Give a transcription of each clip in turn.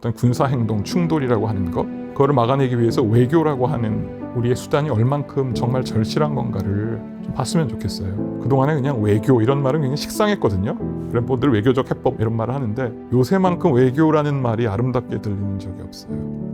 어떤 군사행동, 충돌이라고 하는 것, 그거를 막아내기 위해서 외교라고 하는 우리의 수단이 얼만큼 정말 절실한 건가를 좀 봤으면 좋겠어요. 그동안에 그냥 외교 이런 말은 굉장히 식상했거든요. 그런 분들 외교적 해법 이런 말을 하는데 요새만큼 외교라는 말이 아름답게 들리는 적이 없어요.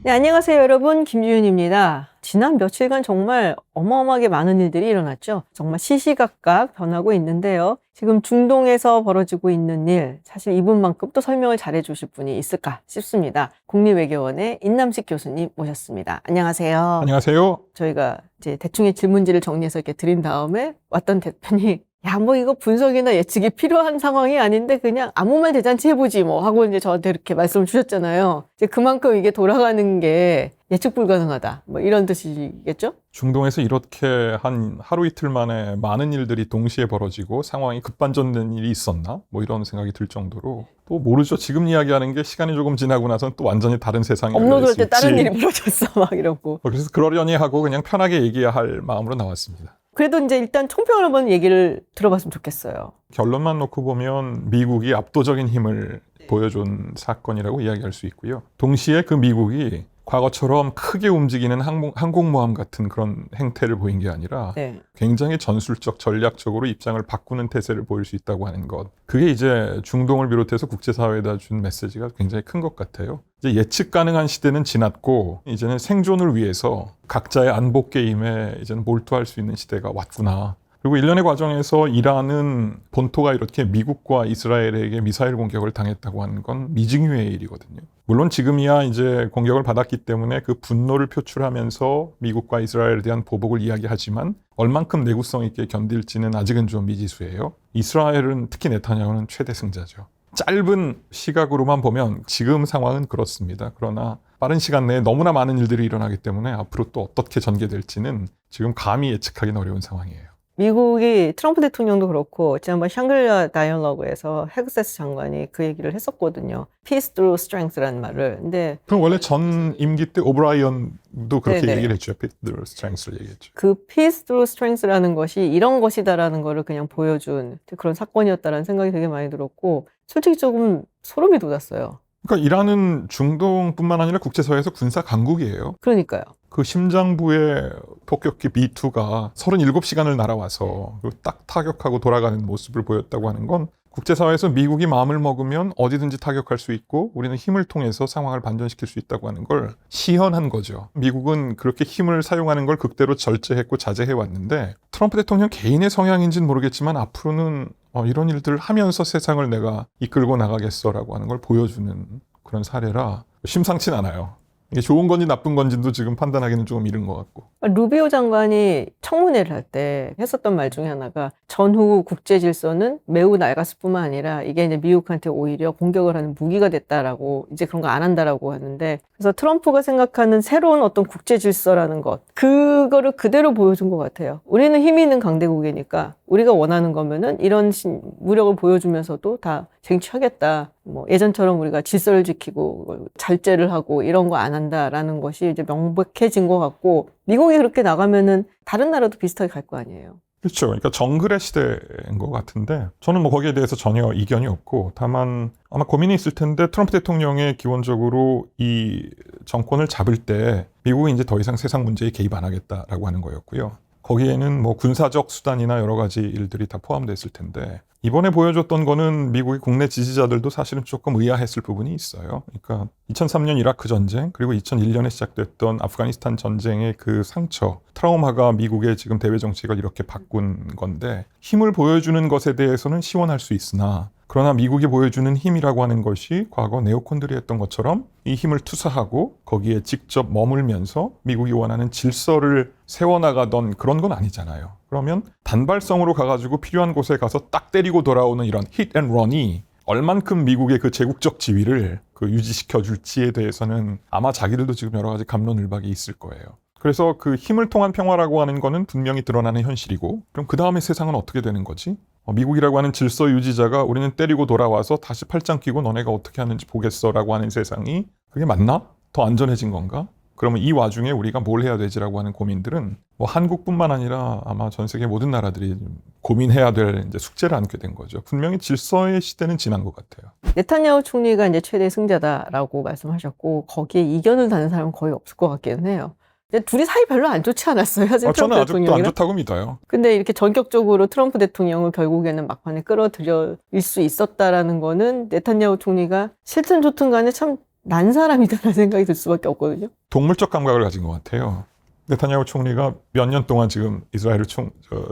네, 안녕하세요 여러분, 김주윤입니다. 지난 며칠간 정말 어마어마하게 많은 일들이 일어났죠. 정말 시시각각 변하고 있는데요. 지금 중동에서 벌어지고 있는 일, 사실 이분만큼 또 설명을 잘해 주실 분이 있을까 싶습니다. 국립외교원의 인남식 교수님 모셨습니다. 안녕하세요. 안녕하세요. 저희가 이제 대충의 질문지를 정리해서 이렇게 드린 다음에 왔던 대표님, 야, 뭐 이거 분석이나 예측이 필요한 상황이 아닌데 그냥 아무 말 대잔치 해보지 뭐 하고 이제 저한테 이렇게 말씀을 주셨잖아요. 이제 그만큼 이게 돌아가는 게 예측 불가능하다. 뭐 이런 뜻이겠죠? 중동에서 이렇게 한 하루 이틀 만에 많은 일들이 동시에 벌어지고 상황이 급반전된 일이 있었나? 뭐 이런 생각이 들 정도로 또 모르죠. 지금 이야기하는 게 시간이 조금 지나고 나선 또 완전히 다른 세상이 업로드할 때 있을지. 다른 일이 벌어졌어 막 이러고. 그래서 그러려니 하고 그냥 편하게 얘기해야 할 마음으로 나왔습니다. 그래도 이제 일단 총평을 한번 얘기를 들어봤으면 좋겠어요. 결론만 놓고 보면 미국이 압도적인 힘을 보여준 사건이라고 이야기할 수 있고요. 동시에 그 미국이 과거처럼 크게 움직이는 항공모함 같은 그런 행태를 보인 게 아니라 네. 굉장히 전술적, 전략적으로 입장을 바꾸는 태세를 보일 수 있다고 하는 것. 그게 이제 중동을 비롯해서 국제사회에다 준 메시지가 굉장히 큰 것 같아요. 이제 예측 가능한 시대는 지났고 이제는 생존을 위해서 각자의 안보 게임에 이제는 몰두할 수 있는 시대가 왔구나. 그리고 일련의 과정에서 이란은 본토가 이렇게 미국과 이스라엘에게 미사일 공격을 당했다고 하는 건 미증유의 일이거든요. 물론 지금이야 이제 공격을 받았기 때문에 그 분노를 표출하면서 미국과 이스라엘에 대한 보복을 이야기하지만 얼만큼 내구성 있게 견딜지는 아직은 좀 미지수예요. 이스라엘은 특히 네타냐후는 최대 승자죠. 짧은 시각으로만 보면 지금 상황은 그렇습니다. 그러나 빠른 시간 내에 너무나 많은 일들이 일어나기 때문에 앞으로 또 어떻게 전개될지는 지금 감히 예측하기는 어려운 상황이에요. 미국이 트럼프 대통령도 그렇고 지난번 샹글리아 다이얼로그에서 헤그세스 장관이 그 얘기를 했었거든요. Peace through strength라는 말을. 근데 그럼 원래 전 임기 때 오브라이언도 그렇게 네네. 얘기를 했죠. Peace through strength를 얘기했죠. 그 Peace through strength라는 것이 이런 것이다라는 거를 그냥 보여준 그런 사건이었다라는 생각이 되게 많이 들었고 솔직히 조금 소름이 돋았어요. 그러니까 이란은 중동뿐만 아니라 국제사회에서 군사 강국이에요. 그러니까요. 그 심장부의 폭격기 B-2가 37시간을 날아와서 딱 타격하고 돌아가는 모습을 보였다고 하는 건 국제사회에서 미국이 마음을 먹으면 어디든지 타격할 수 있고 우리는 힘을 통해서 상황을 반전시킬 수 있다고 하는 걸 시연한 거죠. 미국은 그렇게 힘을 사용하는 걸 극대로 절제했고 자제해 왔는데 트럼프 대통령 개인의 성향인지는 모르겠지만 앞으로는 이런 일들을 하면서 세상을 내가 이끌고 나가겠어라고 하는 걸 보여주는 그런 사례라 심상치는 않아요. 이게 좋은 건지 나쁜 건지도 지금 판단하기는 조금 이른 것 같고. 루비오 장관이 청문회를 할 때 했었던 말 중에 하나가 전후 국제 질서는 매우 낡았을 뿐만 아니라 이게 이제 미국한테 오히려 공격을 하는 무기가 됐다라고 이제 그런 거 안 한다라고 하는데 그래서 트럼프가 생각하는 새로운 어떤 국제 질서라는 것 그거를 그대로 보여준 것 같아요. 우리는 힘이 있는 강대국이니까 우리가 원하는 거면은 이런 무력을 보여주면서도 다 쟁취하겠다. 뭐 예전처럼 우리가 질서를 지키고 잘제를 하고 이런 거 안 한다라는 것이 이제 명백해진 것 같고 미국이 그렇게 나가면은 다른 나라도 비슷하게 갈 거 아니에요. 그렇죠. 그러니까 정글의 시대인 것 같은데 저는 뭐 거기에 대해서 전혀 이견이 없고 다만 아마 고민이 있을 텐데 트럼프 대통령의 기본적으로 이 정권을 잡을 때 미국이 이제 더 이상 세상 문제에 개입 안 하겠다라고 하는 거였고요. 거기에는 뭐 군사적 수단이나 여러 가지 일들이 다 포함됐을 텐데 이번에 보여줬던 거는 미국의 국내 지지자들도 사실은 조금 의아했을 부분이 있어요. 그러니까 2003년 이라크 전쟁 그리고 2001년에 시작됐던 아프가니스탄 전쟁의 그 상처, 트라우마가 미국의 지금 대외 정책을 이렇게 바꾼 건데 힘을 보여주는 것에 대해서는 시원할 수 있으나 그러나 미국이 보여주는 힘이라고 하는 것이 과거 네오콘들이 했던 것처럼 이 힘을 투사하고 거기에 직접 머물면서 미국이 원하는 질서를 세워나가던 그런 건 아니잖아요. 그러면 단발성으로 가가지고 필요한 곳에 가서 딱 때리고 돌아오는 이런 hit and run이 얼만큼 미국의 그 제국적 지위를 유지시켜 줄지에 대해서는 아마 자기들도 지금 여러 가지 갑론을박이 있을 거예요. 그래서 그 힘을 통한 평화라고 하는 거는 분명히 드러나는 현실이고 그럼 그 다음에 세상은 어떻게 되는 거지? 미국이라고 하는 질서 유지자가 우리는 때리고 돌아와서 다시 팔짱 끼고 너네가 어떻게 하는지 보겠어라고 하는 세상이 그게 맞나? 더 안전해진 건가? 그러면 이 와중에 우리가 뭘 해야 되지라고 하는 고민들은 뭐 한국뿐만 아니라 아마 전 세계 모든 나라들이 고민해야 될 이제 숙제를 안게 된 거죠. 분명히 질서의 시대는 지난 것 같아요. 네타냐후 총리가 이제 최대 승자다라고 말씀하셨고 거기에 이견을 다는 사람은 거의 없을 것 같기는 해요. 근데 둘이 사이 별로 안 좋지 않았어요. 사실 저는 트럼프 아직도 안 대통령이랑. 좋다고 믿어요. 근데 이렇게 전격적으로 트럼프 대통령을 결국에는 막판에 끌어들일 수 있었다라는 거는 네타냐후 총리가 싫든 좋든 간에 참 난 사람이다라는 생각이 들 수밖에 없거든요. 동물적 감각을 가진 것 같아요. 네타냐후 총리가 몇 년 동안 지금 이스라엘을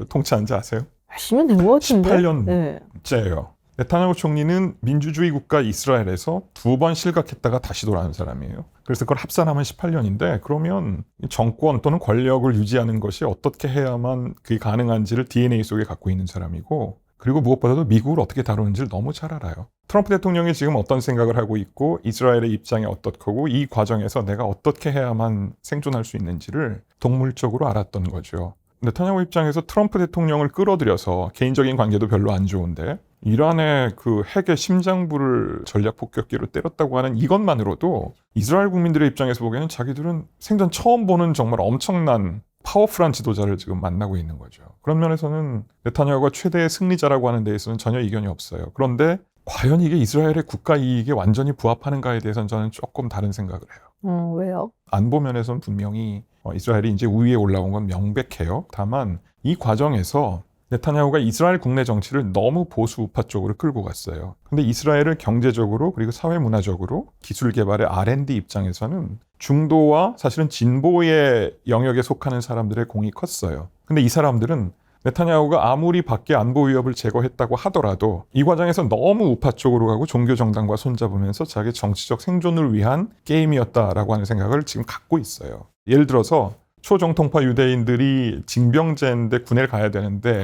통치한지 아세요? 몇십년 된 것 같은데. 18년째예요. 네. 네타냐후 총리는 민주주의 국가 이스라엘에서 2번 실각했다가 다시 돌아온 사람이에요. 그래서 그걸 합산하면 18년인데 그러면 정권 또는 권력을 유지하는 것이 어떻게 해야만 그게 가능한지를 DNA 속에 갖고 있는 사람이고 그리고 무엇보다도 미국을 어떻게 다루는지를 너무 잘 알아요. 트럼프 대통령이 지금 어떤 생각을 하고 있고 이스라엘의 입장이 어떻고 이 과정에서 내가 어떻게 해야만 생존할 수 있는지를 동물적으로 알았던 거죠. 네타냐후 입장에서 트럼프 대통령을 끌어들여서 개인적인 관계도 별로 안 좋은데 이란의 그 핵의 심장부를 전략 폭격기로 때렸다고 하는 이것만으로도 이스라엘 국민들의 입장에서 보기에는 자기들은 생전 처음 보는 정말 엄청난 파워풀한 지도자를 지금 만나고 있는 거죠. 그런 면에서는 네타냐후가 최대의 승리자라고 하는 데 있어서는 전혀 이견이 없어요. 그런데 과연 이게 이스라엘의 국가 이익에 완전히 부합하는가에 대해서는 저는 조금 다른 생각을 해요. 왜요? 안보 면에서는 분명히 이스라엘이 이제 우위에 올라온 건 명백해요. 다만 이 과정에서 네타냐후가 이스라엘 국내 정치를 너무 보수 우파 쪽으로 끌고 갔어요. 근데 이스라엘을 경제적으로 그리고 사회 문화적으로 기술 개발의 R&D 입장에서는 중도와 사실은 진보의 영역에 속하는 사람들의 공이 컸어요. 근데 이 사람들은 네타냐후가 아무리 밖에 안보 위협을 제거했다고 하더라도 이 과정에서 너무 우파 쪽으로 가고 종교 정당과 손잡으면서 자기 정치적 생존을 위한 게임이었다라고 하는 생각을 지금 갖고 있어요. 예를 들어서 초정통파 유대인들이 징병제인데 군대를 가야 되는데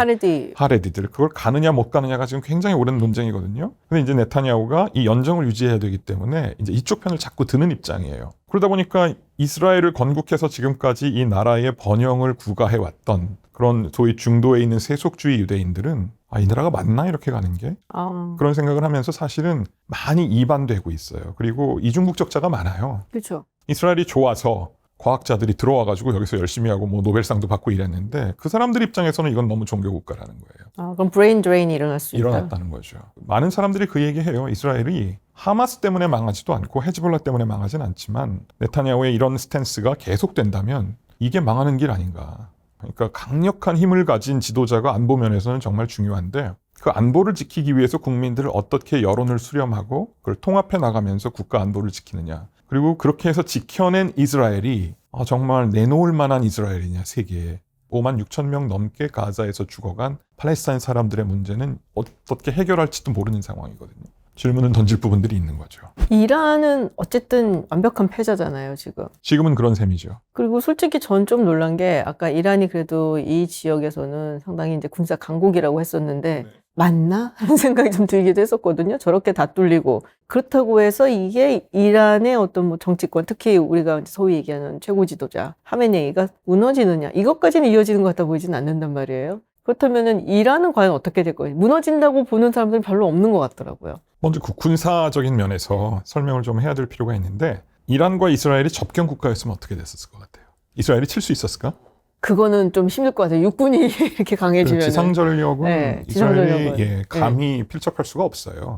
하레디들 그걸 가느냐 못 가느냐가 지금 굉장히 오랜 논쟁이거든요. 근데 이제 네타냐후가 이 연정을 유지해야 되기 때문에 이제 이쪽 편을 자꾸 드는 입장이에요. 그러다 보니까 이스라엘을 건국해서 지금까지 이 나라의 번영을 구가해 왔던 그런 소위 중도에 있는 세속주의 유대인들은 이 나라가 맞나 이렇게 가는 게 그런 생각을 하면서 사실은 많이 이반되고 있어요. 그리고 이중국적자가 많아요. 그렇죠. 이스라엘이 좋아서 과학자들이 들어와가지고 여기서 열심히 하고 뭐 노벨상도 받고 이랬는데 그 사람들 입장에서는 이건 너무 종교국가라는 거예요. 그럼 브레인 드레인이 일어날 수 있다. 일어났다는 거죠. 많은 사람들이 그 얘기해요. 이스라엘이 하마스 때문에 망하지도 않고 헤즈볼라 때문에 망하진 않지만 네타냐후의 이런 스탠스가 계속된다면 이게 망하는 길 아닌가. 그러니까 강력한 힘을 가진 지도자가 안보 면에서는 정말 중요한데 그 안보를 지키기 위해서 국민들을 어떻게 여론을 수렴하고 그걸 통합해 나가면서 국가 안보를 지키느냐. 그리고 그렇게 해서 지켜낸 이스라엘이 정말 내놓을 만한 이스라엘이냐 세계에. 5만 6천 명 넘게 가자에서 죽어간 팔레스타인 사람들의 문제는 어떻게 해결할지도 모르는 상황이거든요. 질문은 던질 부분들이 있는 거죠. 이란은 어쨌든 완벽한 패자잖아요, 지금. 지금은 그런 셈이죠. 그리고 솔직히 전 좀 놀란 게 아까 이란이 그래도 이 지역에서는 상당히 이제 군사 강국이라고 했었는데 맞나? 하는 생각이 좀 들기도 했었거든요. 저렇게 다 뚫리고. 그렇다고 해서 이게 이란의 어떤 뭐 정치권, 특히 우리가 소위 얘기하는 최고 지도자 하메네이가 무너지느냐. 이것까지는 이어지는 것 같아 보이진 않는단 말이에요. 그렇다면은 이란은 과연 어떻게 될 거예요? 무너진다고 보는 사람들은 별로 없는 것 같더라고요. 먼저 그 군사적인 면에서 설명을 좀 해야 될 필요가 있는데 이란과 이스라엘이 접경 국가였으면 어떻게 됐었을 것 같아요? 이스라엘이 칠 수 있었을까? 그거는 좀 힘들 것 같아요. 육군이 이렇게 강해지면. 지상전력은 이스라엘이 감히 필적할 수가 없어요.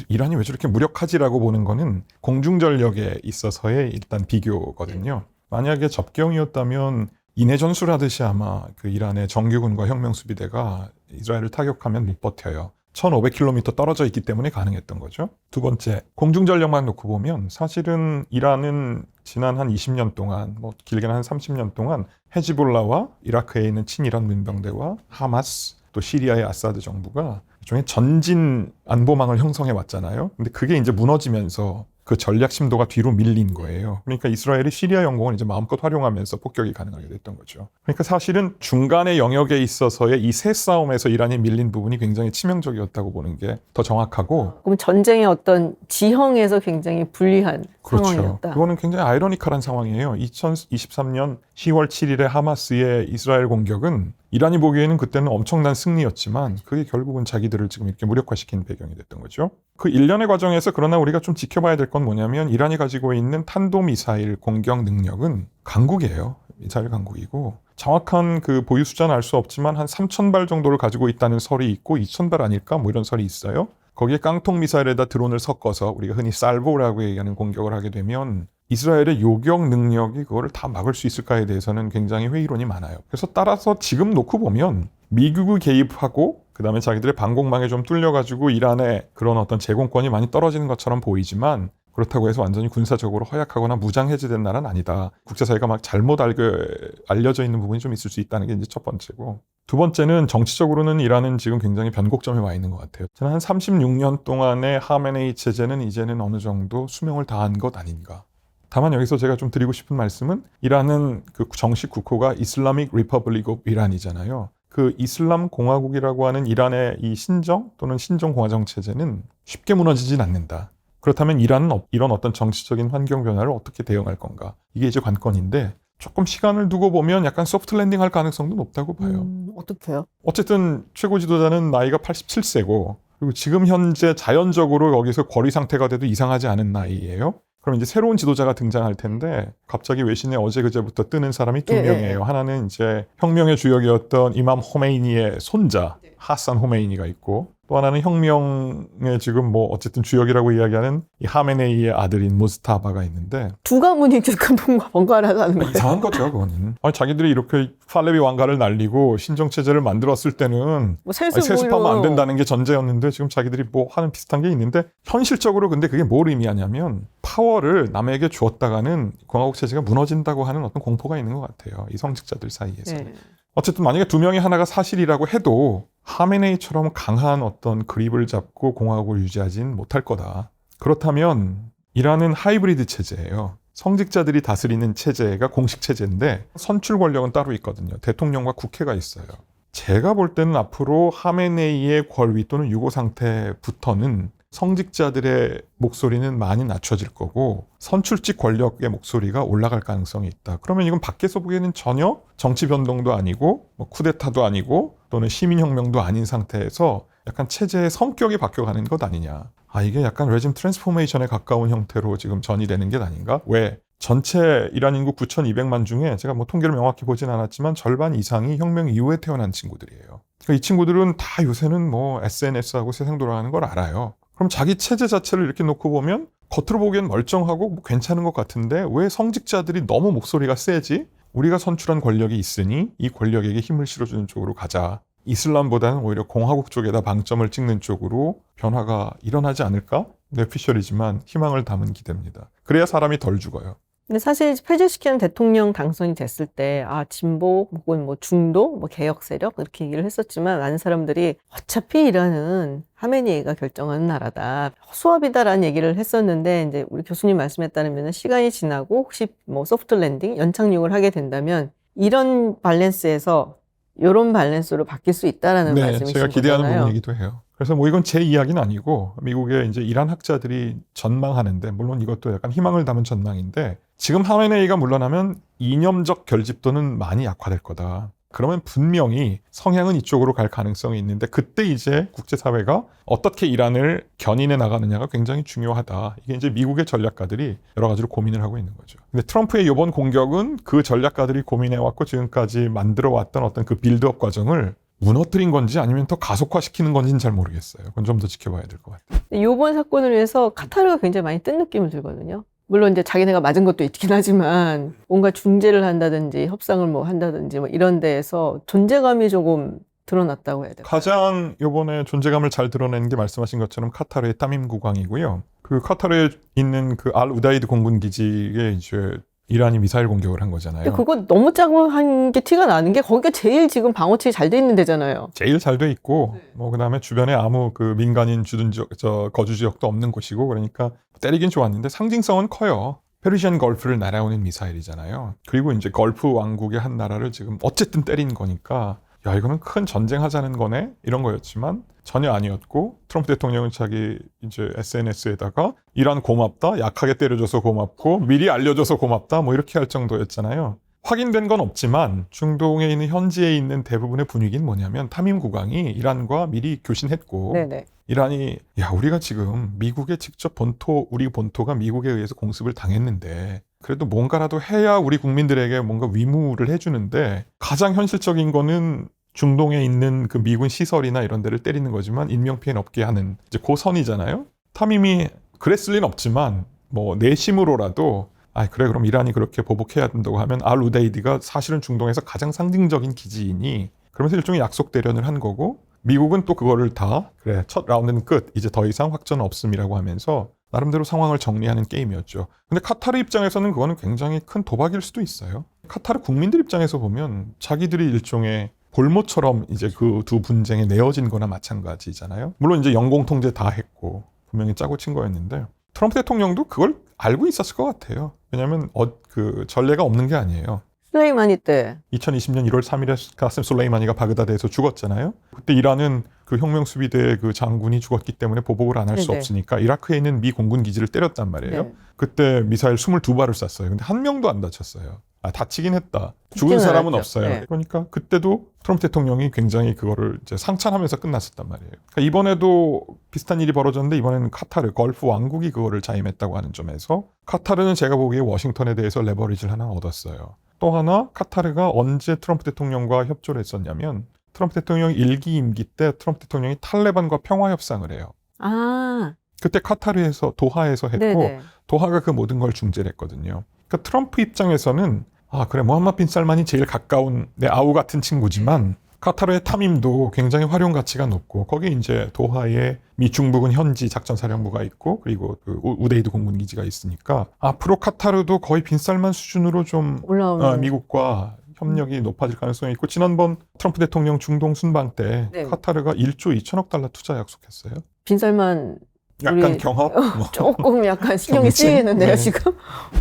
이란이 왜 저렇게 무력하지라고 보는 거는 공중전력에 있어서의 일단 비교거든요. 만약에 접경이었다면 인해 전술하듯이 아마 그 이란의 정규군과 혁명수비대가 이스라엘을 타격하면 못 버텨요. 1500km 떨어져 있기 때문에 가능했던 거죠. 두 번째, 공중전력만 놓고 보면 사실은 이란은 지난 한 20년 동안, 뭐 길게는 한 30년 동안 헤즈볼라와 이라크에 있는 친이란 민병대와 하마스, 또 시리아의 아사드 정부가 일종의 전진 안보망을 형성해 왔잖아요. 근데 그게 이제 무너지면서 그 전략 심도가 뒤로 밀린 거예요. 그러니까 이스라엘이 시리아 영공을 이제 마음껏 활용하면서 폭격이 가능하게 됐던 거죠. 그러니까 사실은 중간의 영역에 있어서의 이 새 싸움에서 이란이 밀린 부분이 굉장히 치명적이었다고 보는 게 더 정확하고. 그럼 전쟁의 어떤 지형에서 굉장히 불리한 그렇죠. 상황이었다. 그거는 굉장히 아이러니컬한 상황이에요. 2023년 10월 7일에 하마스의 이스라엘 공격은 이란이 보기에는 그때는 엄청난 승리였지만 그게 결국은 자기들을 지금 이렇게 무력화시킨 배경이 됐던 거죠. 그 일련의 과정에서 그러나 우리가 좀 지켜봐야 될 건 뭐냐면 이란이 가지고 있는 탄도미사일 공격 능력은 강국이에요. 미사일 강국이고 정확한 그 보유 숫자는 알 수 없지만 한 3,000발 정도를 가지고 있다는 설이 있고 2,000발 아닐까 뭐 이런 설이 있어요. 거기에 깡통 미사일에다 드론을 섞어서 우리가 흔히 살보라고 얘기하는 공격을 하게 되면 이스라엘의 요격 능력이 그거를 다 막을 수 있을까에 대해서는 굉장히 회의론이 많아요. 그래서 따라서 지금 놓고 보면 미국이 개입하고 그다음에 자기들의 방공망에 좀 뚫려가지고 이란의 그런 어떤 제공권이 많이 떨어지는 것처럼 보이지만 그렇다고 해서 완전히 군사적으로 허약하거나 무장 해제된 나라는 아니다. 국제사회가 막 잘못 알려져 있는 부분이 좀 있을 수 있다는 게 이제 첫 번째고. 두 번째는 정치적으로는 이란은 지금 굉장히 변곡점에 와 있는 것 같아요. 저는 한 36년 동안의 하메네이 체제는 이제는 어느 정도 수명을 다한 것 아닌가. 다만 여기서 제가 좀 드리고 싶은 말씀은 이란은 그 정식 국호가 이슬라믹 리퍼블릭 오브 이란이잖아요. 그 이슬람 공화국이라고 하는 이란의 이 신정 또는 신정공화정 체제는 쉽게 무너지진 않는다. 그렇다면 이란은 이런 어떤 정치적인 환경 변화를 어떻게 대응할 건가? 이게 이제 관건인데 조금 시간을 두고 보면 약간 소프트 랜딩할 가능성도 높다고 봐요. 어떻게요? 어쨌든 최고 지도자는 나이가 87세고 그리고 지금 현재 자연적으로 여기서 거리 상태가 돼도 이상하지 않은 나이예요. 그럼 이제 새로운 지도자가 등장할 텐데 갑자기 외신에 어제 그제부터 뜨는 사람이 두 명이에요. 하나는 이제 혁명의 주역이었던 이맘 호메이니의 손자 하산 호메이니가 있고 또 하나는 혁명의 지금 뭐 어쨌든 주역이라고 이야기하는 이 하메네이의 아들인 무스타바가 있는데 두 가문이 지금 번갈아가는 거예요. 이상한 거죠, 그거는. 아니, 자기들이 이렇게 팔레비 왕가를 날리고 신정체제를 만들었을 때는 뭐 세습하면 안 된다는 게 전제였는데 지금 자기들이 뭐 하는 비슷한 게 있는데 현실적으로 근데 그게 뭘 의미하냐면 파워를 남에게 주었다가는 공화국 체제가 무너진다고 하는 어떤 공포가 있는 것 같아요. 이 성직자들 사이에서. 네. 어쨌든 만약에 두 명이 하나가 사실이라고 해도 하메네이처럼 강한 어떤 그립을 잡고 공화국을 유지하진 못할 거다. 그렇다면 이란은 하이브리드 체제예요. 성직자들이 다스리는 체제가 공식 체제인데 선출 권력은 따로 있거든요. 대통령과 국회가 있어요. 제가 볼 때는 앞으로 하메네이의 권위 또는 유고 상태부터는 성직자들의 목소리는 많이 낮춰질 거고 선출직 권력의 목소리가 올라갈 가능성이 있다. 그러면 이건 밖에서 보기에는 전혀 정치 변동도 아니고 뭐 쿠데타도 아니고 또는 시민혁명도 아닌 상태에서 약간 체제의 성격이 바뀌어가는 것 아니냐. 아, 이게 약간 레짐 트랜스포메이션에 가까운 형태로 지금 전이되는 게 아닌가? 왜? 전체 이란 인구 9,200만 중에 제가 뭐 통계를 명확히 보진 않았지만 절반 이상이 혁명 이후에 태어난 친구들이에요. 그러니까 이 친구들은 다 요새는 뭐 SNS하고 세상 돌아가는 걸 알아요. 그럼 자기 체제 자체를 이렇게 놓고 보면 겉으로 보기엔 멀쩡하고 뭐 괜찮은 것 같은데 왜 성직자들이 너무 목소리가 세지? 우리가 선출한 권력이 있으니 이 권력에게 힘을 실어주는 쪽으로 가자. 이슬람보다는 오히려 공화국 쪽에다 방점을 찍는 쪽으로 변화가 일어나지 않을까? 뇌피셜이지만 희망을 담은 기대입니다. 그래야 사람이 덜 죽어요. 근데 사실 폐지시키는 대통령 당선이 됐을 때, 진보, 혹은 뭐 중도, 뭐 개혁 세력, 이렇게 얘기를 했었지만, 많은 사람들이 어차피 이란은 하메네이가 결정하는 나라다. 수합이다라는 얘기를 했었는데, 이제 우리 교수님 말씀에 따르면 시간이 지나고 혹시 뭐 소프트 랜딩, 연착륙을 하게 된다면, 이런 밸런스에서 이런 밸런스로 바뀔 수 있다라는 말씀이신 제가 기대하는 거잖아요. 부분이기도 해요. 그래서 뭐 이건 제 이야기는 아니고 미국의 이제 이란 학자들이 전망하는데 물론 이것도 약간 희망을 담은 전망인데 지금 하메네이가 물러나면 이념적 결집도는 많이 약화될 거다. 그러면 분명히 성향은 이쪽으로 갈 가능성이 있는데 그때 이제 국제사회가 어떻게 이란을 견인해 나가느냐가 굉장히 중요하다. 이게 이제 미국의 전략가들이 여러 가지로 고민을 하고 있는 거죠. 근데 트럼프의 이번 공격은 그 전략가들이 고민해왔고 지금까지 만들어왔던 어떤 그 빌드업 과정을 무너뜨린 건지 아니면 더 가속화시키는 건지는 잘 모르겠어요. 그건 좀 더 지켜봐야 될 것 같아요. 이번 사건을 위해서 카타르가 굉장히 많이 뜬 느낌을 들거든요. 물론 이제 자기네가 맞은 것도 있긴 하지만 뭔가 중재를 한다든지 협상을 뭐 한다든지 뭐 이런 데에서 존재감이 조금 드러났다고 해야 될까요? 가장 이번에 존재감을 잘 드러낸 게 말씀하신 것처럼 카타르의 따밈 국왕이고요. 그 카타르에 있는 그 알 우다이드 공군 기지에 이제 이란이 미사일 공격을 한 거잖아요. 근데 그거 너무 짜고 한 게 티가 나는 게 거기가 제일 지금 방어책이 잘 돼 있는 데잖아요. 제일 잘 돼 있고 뭐 그다음에 주변에 아무 그 민간인 주둔 지역, 거주 지역도 없는 곳이고 그러니까 때리긴 좋았는데 상징성은 커요. 페르시안 걸프를 날아오는 미사일이잖아요. 그리고 이제 걸프 왕국의 한 나라를 지금 어쨌든 때린 거니까 야 이거는 큰 전쟁하자는 거네 이런 거였지만 전혀 아니었고 트럼프 대통령은 자기 이제 SNS에다가 이란 고맙다 약하게 때려줘서 고맙고 미리 알려줘서 고맙다 뭐 이렇게 할 정도였잖아요. 확인된 건 없지만 중동에 있는 현지에 있는 대부분의 분위기는 뭐냐면 타밈 국왕이 이란과 미리 교신했고 네네. 이란이 야 우리가 지금 미국의 직접 우리 본토가 미국에 의해서 공습을 당했는데 그래도 뭔가라도 해야 우리 국민들에게 뭔가 위무를 해주는데 가장 현실적인 거는 중동에 있는 그 미군 시설이나 이런 데를 때리는 거지만 인명피해는 없게 하는 이제 그 선이잖아요. 타밈이 그랬을 리는 없지만 뭐 내심으로라도 그래 그럼 이란이 그렇게 보복해야 된다고 하면 알 우데이드가 사실은 중동에서 가장 상징적인 기지이니 그러면서 일종의 약속 대련을 한 거고 미국은 또 그거를 다 그래 첫 라운드는 끝 이제 더 이상 확전 없음이라고 하면서 나름대로 상황을 정리하는 게임이었죠. 근데 카타르 입장에서는 그거는 굉장히 큰 도박일 수도 있어요. 카타르 국민들 입장에서 보면 자기들이 일종의 볼모처럼 이제 그 두 분쟁에 내어진 거나 마찬가지잖아요. 물론 이제 영공 통제 다 했고 분명히 짜고 친 거였는데 트럼프 대통령도 그걸 알고 있었을 것 같아요. 왜냐하면 그 전례가 없는 게 아니에요. 술레이마니 때 2020년 1월 3일에 가셈 솔레이마니가 바그다드에서 죽었잖아요. 그때 이란은 그 혁명수비대 그 장군이 죽었기 때문에 보복을 안 할 수 네네. 없으니까 이라크에 있는 미 공군 기지를 때렸단 말이에요. 네. 그때 미사일 22발을 쐈어요. 근데 한 명도 안 다쳤어요. 다치긴 했다. 죽은 죽지는 사람은 않았죠. 없어요. 네. 그러니까 그때도 트럼프 대통령이 굉장히 그거를 이제 상찬하면서 끝났었단 말이에요. 그러니까 이번에도 비슷한 일이 벌어졌는데 이번에는 카타르, 걸프 왕국이 그거를 자임했다고 하는 점에서 카타르는 제가 보기에 워싱턴에 대해서 레버리지를 하나 얻었어요. 또 하나 카타르가 언제 트럼프 대통령과 협조를 했었냐면 트럼프 대통령 1기 임기 때 트럼프 대통령이 탈레반과 평화협상을 해요. 아, 그때 카타르에서 도하에서 했고 네네. 도하가 그 모든 걸 중재를 했거든요. 그러니까 트럼프 입장에서는 그래 모함마드 빈 살만이 제일 가까운 내 아우 같은 친구지만 카타르의 타밈도 굉장히 활용 가치가 높고 거기 이제 도하에 미 중부군 현지 작전사령부가 있고 그리고 그 우데이드 공군기지가 있으니까 앞으로 카타르도 거의 빈 살만 수준으로 좀 올라오는. 미국과 협력이 높아질 가능성이 있고 지난번 트럼프 대통령 중동 순방 때 네. 카타르가 1조 2천억 달러 투자 약속했어요. 빈살만 약간 우리 경합? 뭐. 조금 약간 신경이 경쟁? 쓰이겠는데요, 네. 지금?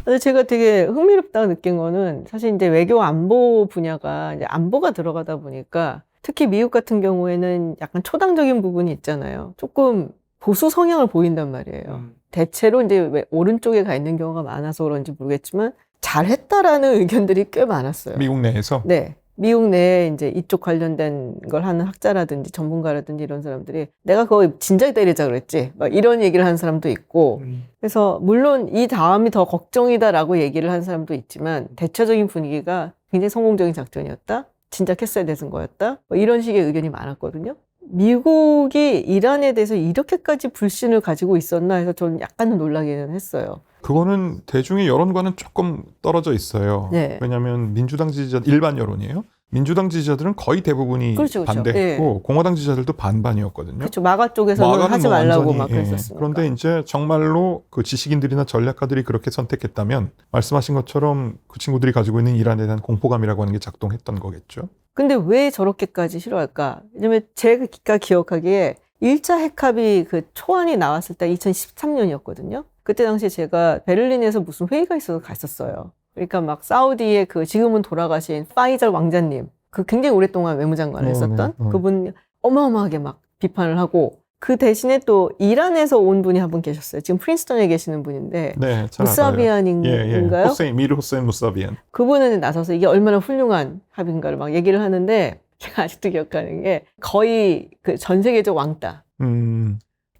근데 제가 되게 흥미롭다고 느낀 거는 사실 이제 외교 안보 분야가 이제 안보가 들어가다 보니까 특히 미국 같은 경우에는 약간 초당적인 부분이 있잖아요. 조금 보수 성향을 보인단 말이에요. 대체로 이제 왜 오른쪽에 가 있는 경우가 많아서 그런지 모르겠지만 잘했다라는 의견들이 꽤 많았어요. 미국 내에서? 네. 미국 내에 이제 이쪽 관련된 걸 하는 학자라든지 전문가라든지 이런 사람들이 내가 그거 진작에 때리자 그랬지. 막 이런 얘기를 하는 사람도 있고. 그래서 물론 이 다음이 더 걱정이다라고 얘기를 하는 사람도 있지만 대체적인 분위기가 굉장히 성공적인 작전이었다. 진작했어야 되는 거였다. 뭐 이런 식의 의견이 많았거든요. 미국이 이란에 대해서 이렇게까지 불신을 가지고 있었나 해서 저는 약간은 놀라기는 했어요. 그거는 대중의 여론과는 조금 떨어져 있어요. 네. 왜냐하면 민주당 지지자들 일반 여론이에요. 민주당 지지자들은 거의 대부분이 그렇죠, 그렇죠. 반대했고 공화당 지지자들도 반반이었거든요. 그렇죠. 마가 쪽에서는 마가는 하지 뭐 말라고 완전히, 막 그랬었으니까. 그런데 이제 정말로 그 지식인들이나 전략가들이 그렇게 선택했다면 말씀하신 것처럼 그 친구들이 가지고 있는 이란에 대한 공포감이라고 하는 게 작동했던 거겠죠. 근데 왜 저렇게까지 싫어할까? 왜냐면 제가 기억하기에 1차 핵합의 그 초안이 나왔을 때 2013년이었거든요. 그때 당시에 제가 베를린에서 무슨 회의가 있어서 갔었어요. 그러니까 막 사우디의 그 지금은 돌아가신 파이잘 왕자님, 그 굉장히 오랫동안 외무장관을 했었던 그분 어마어마하게 막 비판을 하고 그 대신에 또 이란에서 온 분이 한 분 계셨어요. 지금 프린스턴에 계시는 분인데 네, 잘 알아요. 무사비안인가요? 미르 호세인 무사비안. 그분은 나서서 이게 얼마나 훌륭한 합의인가를 막 얘기를 하는데 제가 아직도 기억하는 게 거의 그 전 세계적 왕따.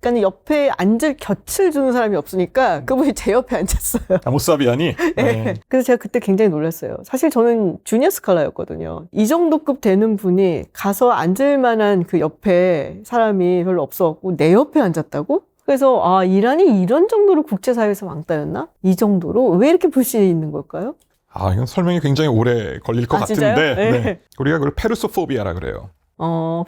그러니까 옆에 앉을 곁을 주는 사람이 없으니까 그분이 제 옆에 앉았어요. 무사비안이? 네. 그래서 제가 그때 굉장히 놀랐어요. 사실 저는 주니어 스칼라였거든요. 이 정도급 되는 분이 가서 앉을 만한 그 옆에 사람이 별로 없었고 내 옆에 앉았다고? 그래서 이란이 이런 정도로 국제사회에서 왕따였나? 이 정도로? 왜 이렇게 불신이 있는 걸까요? 이건 설명이 굉장히 오래 걸릴 것 진짜요? 같은데 네. 우리가 그걸 페르소포비아라 그래요.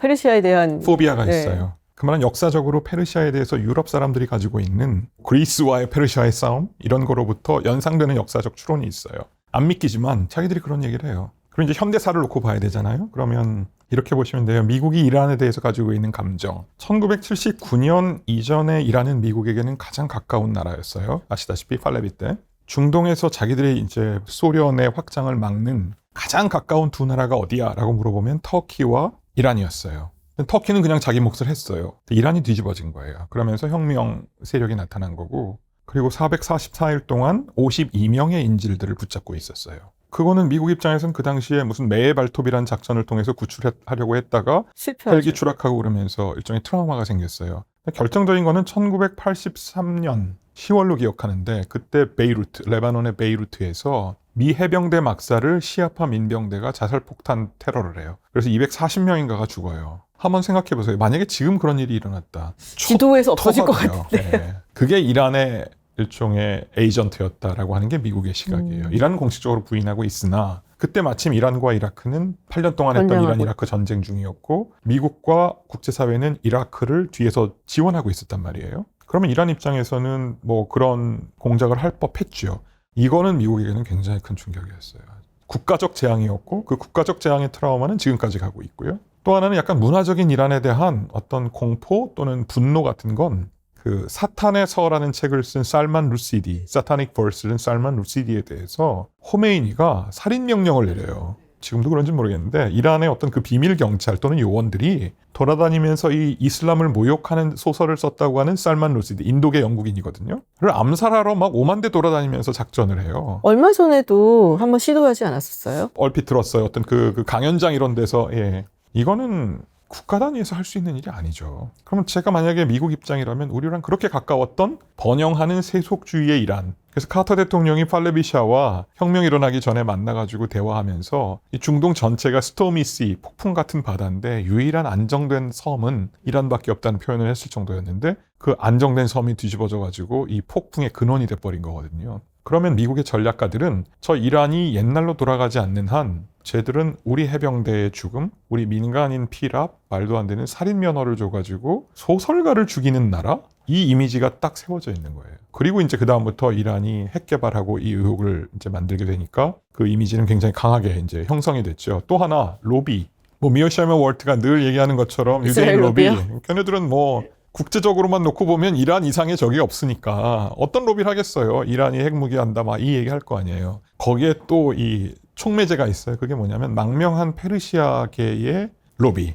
페르시아에 대한 포비아가 네. 있어요. 그 말은 역사적으로 페르시아에 대해서 유럽 사람들이 가지고 있는 그리스와의 페르시아의 싸움 이런 거로부터 연상되는 역사적 추론이 있어요. 안 믿기지만 자기들이 그런 얘기를 해요. 그럼 이제 현대사를 놓고 봐야 되잖아요. 그러면 이렇게 보시면 돼요. 미국이 이란에 대해서 가지고 있는 감정. 1979년 이전에 이란은 미국에게는 가장 가까운 나라였어요. 아시다시피 팔레비 때. 중동에서 자기들이 이제 소련의 확장을 막는 가장 가까운 두 나라가 어디야? 라고 물어보면 터키와 이란이었어요. 터키는 그냥 자기 몫을 했어요. 이란이 뒤집어진 거예요. 그러면서 혁명 세력이 나타난 거고 그리고 444일 동안 52명의 인질들을 붙잡고 있었어요. 그거는 미국 입장에서는 그 당시에 무슨 매의 발톱이라는 작전을 통해서 구출하려고 했다가 실패하죠. 헬기 추락하고 그러면서 일종의 트라우마가 생겼어요. 결정적인 거는 1983년 10월로 기억하는데 그때 베이루트, 레바논의 베이루트에서 미 해병대 막사를 시아파 민병대가 자살폭탄 테러를 해요. 그래서 240명인가가 죽어요. 한번 생각해보세요. 만약에 지금 그런 일이 일어났다. 지도에서 없어질 것 터져요. 같은데. 네. 그게 이란의 일종의 에이전트였다라고 하는 게 미국의 시각이에요. 이란은 공식적으로 부인하고 있으나 그때 마침 이란과 이라크는 8년 동안 했던 전쟁하고. 이란-이라크 전쟁 중이었고 미국과 국제사회는 이라크를 뒤에서 지원하고 있었단 말이에요. 그러면 이란 입장에서는 뭐 그런 공작을 할 법했죠. 이거는 미국에게는 굉장히 큰 충격이었어요. 국가적 재앙이었고 그 국가적 재앙의 트라우마는 지금까지 가고 있고요. 또 하나는 약간 문화적인 이란에 대한 어떤 공포 또는 분노 같은 건 그 사탄의 서라는 책을 쓴 살만 루시디, 사타닉 버스를 쓴 살만 루시디에 대해서 호메이니가 살인 명령을 내려요. 지금도 그런지 모르겠는데 이란의 어떤 그 비밀 경찰 또는 요원들이 돌아다니면서 이 이슬람을 모욕하는 소설을 썼다고 하는 살만 루시디, 인도계 영국인이거든요. 를 암살하러 막 오만대 돌아다니면서 작전을 해요. 얼마 전에도 한번 시도하지 않았었어요? 얼핏 들었어요. 어떤 그 강연장 이런 데서. 예. 이거는 국가 단위에서 할 수 있는 일이 아니죠. 그러면 제가 만약에 미국 입장이라면 우리랑 그렇게 가까웠던 번영하는 세속주의의 이란. 그래서 카터 대통령이 팔레비샤와 혁명이 일어나기 전에 만나가지고 대화하면서 이 중동 전체가 스토미시, 폭풍 같은 바다인데 유일한 안정된 섬은 이란밖에 없다는 표현을 했을 정도였는데 그 안정된 섬이 뒤집어져가지고 이 폭풍의 근원이 돼버린 거거든요. 그러면 미국의 전략가들은 저 이란이 옛날로 돌아가지 않는 한 쟤들은 우리 해병대의 죽음, 우리 민간인 피랍, 말도 안 되는 살인 면허를 줘가지고 소설가를 죽이는 나라? 이 이미지가 딱 세워져 있는 거예요. 그리고 이제 그 다음부터 이란이 핵 개발하고 이 의혹을 이제 만들게 되니까 그 이미지는 굉장히 강하게 이제 형성이 됐죠. 또 하나 로비. 뭐 미어샤머 월트가 늘 얘기하는 것처럼 유대인 로비. 걔네들은 뭐 국제적으로만 놓고 보면 이란 이상의 적이 없으니까 어떤 로비를 하겠어요. 이란이 핵무기 한다 막 이 얘기 할 거 아니에요. 거기에 또 이 촉매제가 있어요. 그게 뭐냐면 망명한 페르시아계의 로비.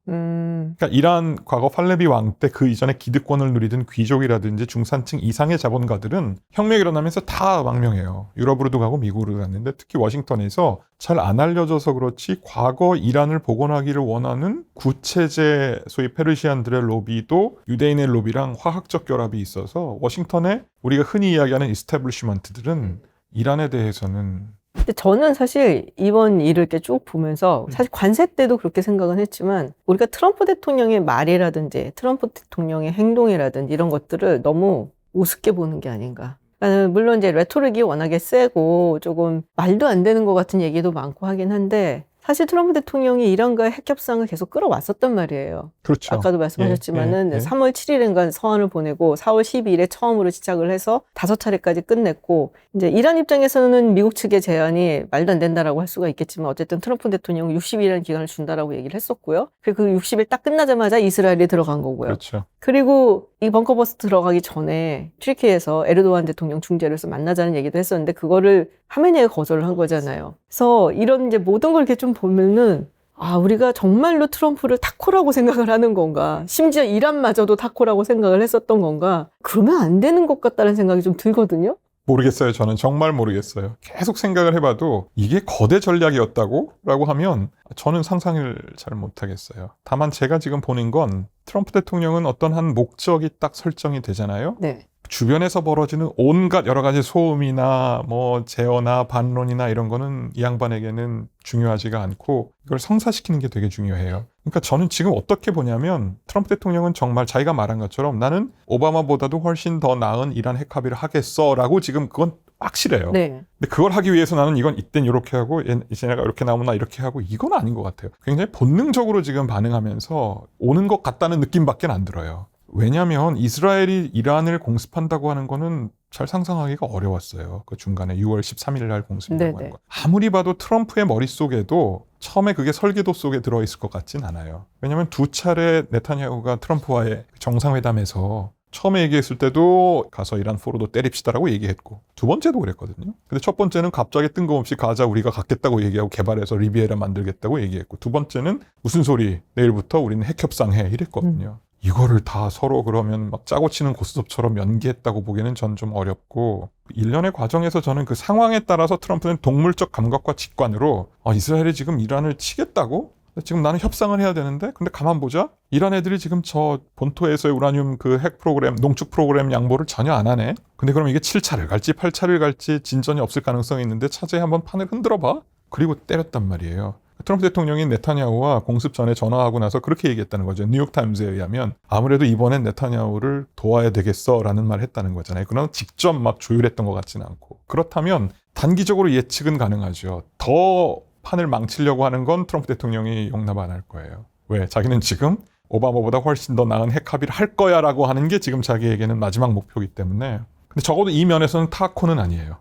그러니까 이란 과거 팔레비 왕 때 그 이전에 기득권을 누리던 귀족이라든지 중산층 이상의 자본가들은 혁명이 일어나면서 다 망명해요. 유럽으로도 가고 미국으로도 갔는데 특히 워싱턴에서 잘 안 알려져서 그렇지 과거 이란을 복원하기를 원하는 구체제 소위 페르시안들의 로비도 유대인의 로비랑 화학적 결합이 있어서 워싱턴에 우리가 흔히 이야기하는 이스태블리시먼트들은 이란에 대해서는 근데 저는 사실 이번 일을 이렇게 쭉 보면서 사실 관세 때도 그렇게 생각은 했지만 우리가 트럼프 대통령의 말이라든지 트럼프 대통령의 행동이라든지 이런 것들을 너무 우습게 보는 게 아닌가. 그러니까 물론 이제 레토릭이 워낙에 세고 조금 말도 안 되는 것 같은 얘기도 많고 하긴 한데 사실 트럼프 대통령이 이란과의 핵 협상을 계속 끌어왔었단 말이에요. 그렇죠. 아까도 말씀하셨지만은 예. 3월 7일인가 서한을 보내고 4월 12일에 처음으로 시작을 해서 5차례까지 끝냈고 이제 이란 입장에서는 미국 측의 제안이 말도 안 된다라고 할 수가 있겠지만 어쨌든 트럼프 대통령은 60일이라는 기간을 준다라고 얘기를 했었고요. 그리고 그 60일 딱 끝나자마자 이스라엘이 들어간 거고요. 그렇죠. 그리고 이 벙커버스트 들어가기 전에 튀르키예에서 에르도안 대통령 중재를 해서 만나자는 얘기도 했었는데 그거를 하메네이가 거절을 한 거잖아요. 그래서 이런 이제 모든 걸 이렇게 좀 보면은 아, 우리가 정말로 트럼프를 타코라고 생각을 하는 건가? 심지어 이란마저도 타코라고 생각을 했었던 건가? 그러면 안 되는 것 같다는 생각이 좀 들거든요. 모르겠어요. 저는 정말 모르겠어요. 계속 생각을 해봐도 이게 거대 전략이었다고? 라고 하면 저는 상상을 잘 못하겠어요. 다만 제가 지금 보는 건 트럼프 대통령은 어떤 한 목적이 딱 설정이 되잖아요. 네. 주변에서 벌어지는 온갖 여러 가지 소음이나 뭐 제어나 반론이나 이런 거는 이 양반에게는 중요하지가 않고 이걸 성사시키는 게 되게 중요해요. 그러니까 저는 지금 어떻게 보냐면 트럼프 대통령은 정말 자기가 말한 것처럼 나는 오바마보다도 훨씬 더 나은 이란 핵 합의를 하겠어 라고 지금 그건 확실해요. 네. 근데 그걸 하기 위해서 나는 이건 이땐 이렇게 하고 이제가 이렇게 나오면 나 이렇게 하고 이건 아닌 것 같아요. 굉장히 본능적으로 지금 반응하면서 오는 것 같다는 느낌밖에 안 들어요. 왜냐하면 이스라엘이 이란을 공습한다고 하는 거는 잘 상상하기가 어려웠어요. 그 중간에 6월 13일 날 공습이라고 하는 거. 아무리 봐도 트럼프의 머릿속에도 처음에 그게 설계도 속에 들어있을 것 같진 않아요. 왜냐하면 두 차례 네타냐후가 트럼프와의 정상회담에서 처음에 얘기했을 때도 가서 이란 포로도 때립시다라고 얘기했고 두 번째도 그랬거든요. 근데 첫 번째는 갑자기 뜬금없이 가자 우리가 갖겠다고 얘기하고 개발해서 리비에라 만들겠다고 얘기했고 두 번째는 무슨 소리 내일부터 우리는 핵협상해 이랬거든요. 이거를 다 서로 그러면 막 짜고 치는 고스톱처럼 연기했다고 보기에는 전 좀 어렵고, 일련의 과정에서 저는 그 상황에 따라서 트럼프는 동물적 감각과 직관으로 이스라엘이 지금 이란을 치겠다고? 지금 나는 협상을 해야 되는데, 근데 가만 보자. 이란 애들이 지금 저 본토에서의 우라늄 그 핵 프로그램, 농축 프로그램 양보를 전혀 안 하네. 근데 그럼 이게 7차를 갈지 8차를 갈지 진전이 없을 가능성이 있는데 차제에 한번 판을 흔들어 봐. 그리고 때렸단 말이에요. 트럼프 대통령이 네타냐후와 공습 전에 전화하고 나서 그렇게 얘기했다는 거죠. 뉴욕타임즈에 의하면 아무래도 이번엔 네타냐후를 도와야 되겠어라는 말을 했다는 거잖아요. 그러나 직접 막 조율했던 것 같지는 않고. 그렇다면 단기적으로 예측은 가능하죠. 더 판을 망치려고 하는 건 트럼프 대통령이 용납 안 할 거예요. 왜? 자기는 지금 오바마보다 훨씬 더 나은 핵 합의를 할 거야 라고 하는 게 지금 자기에게는 마지막 목표이기 때문에. 근데 적어도 이 면에서는 타코는 아니에요.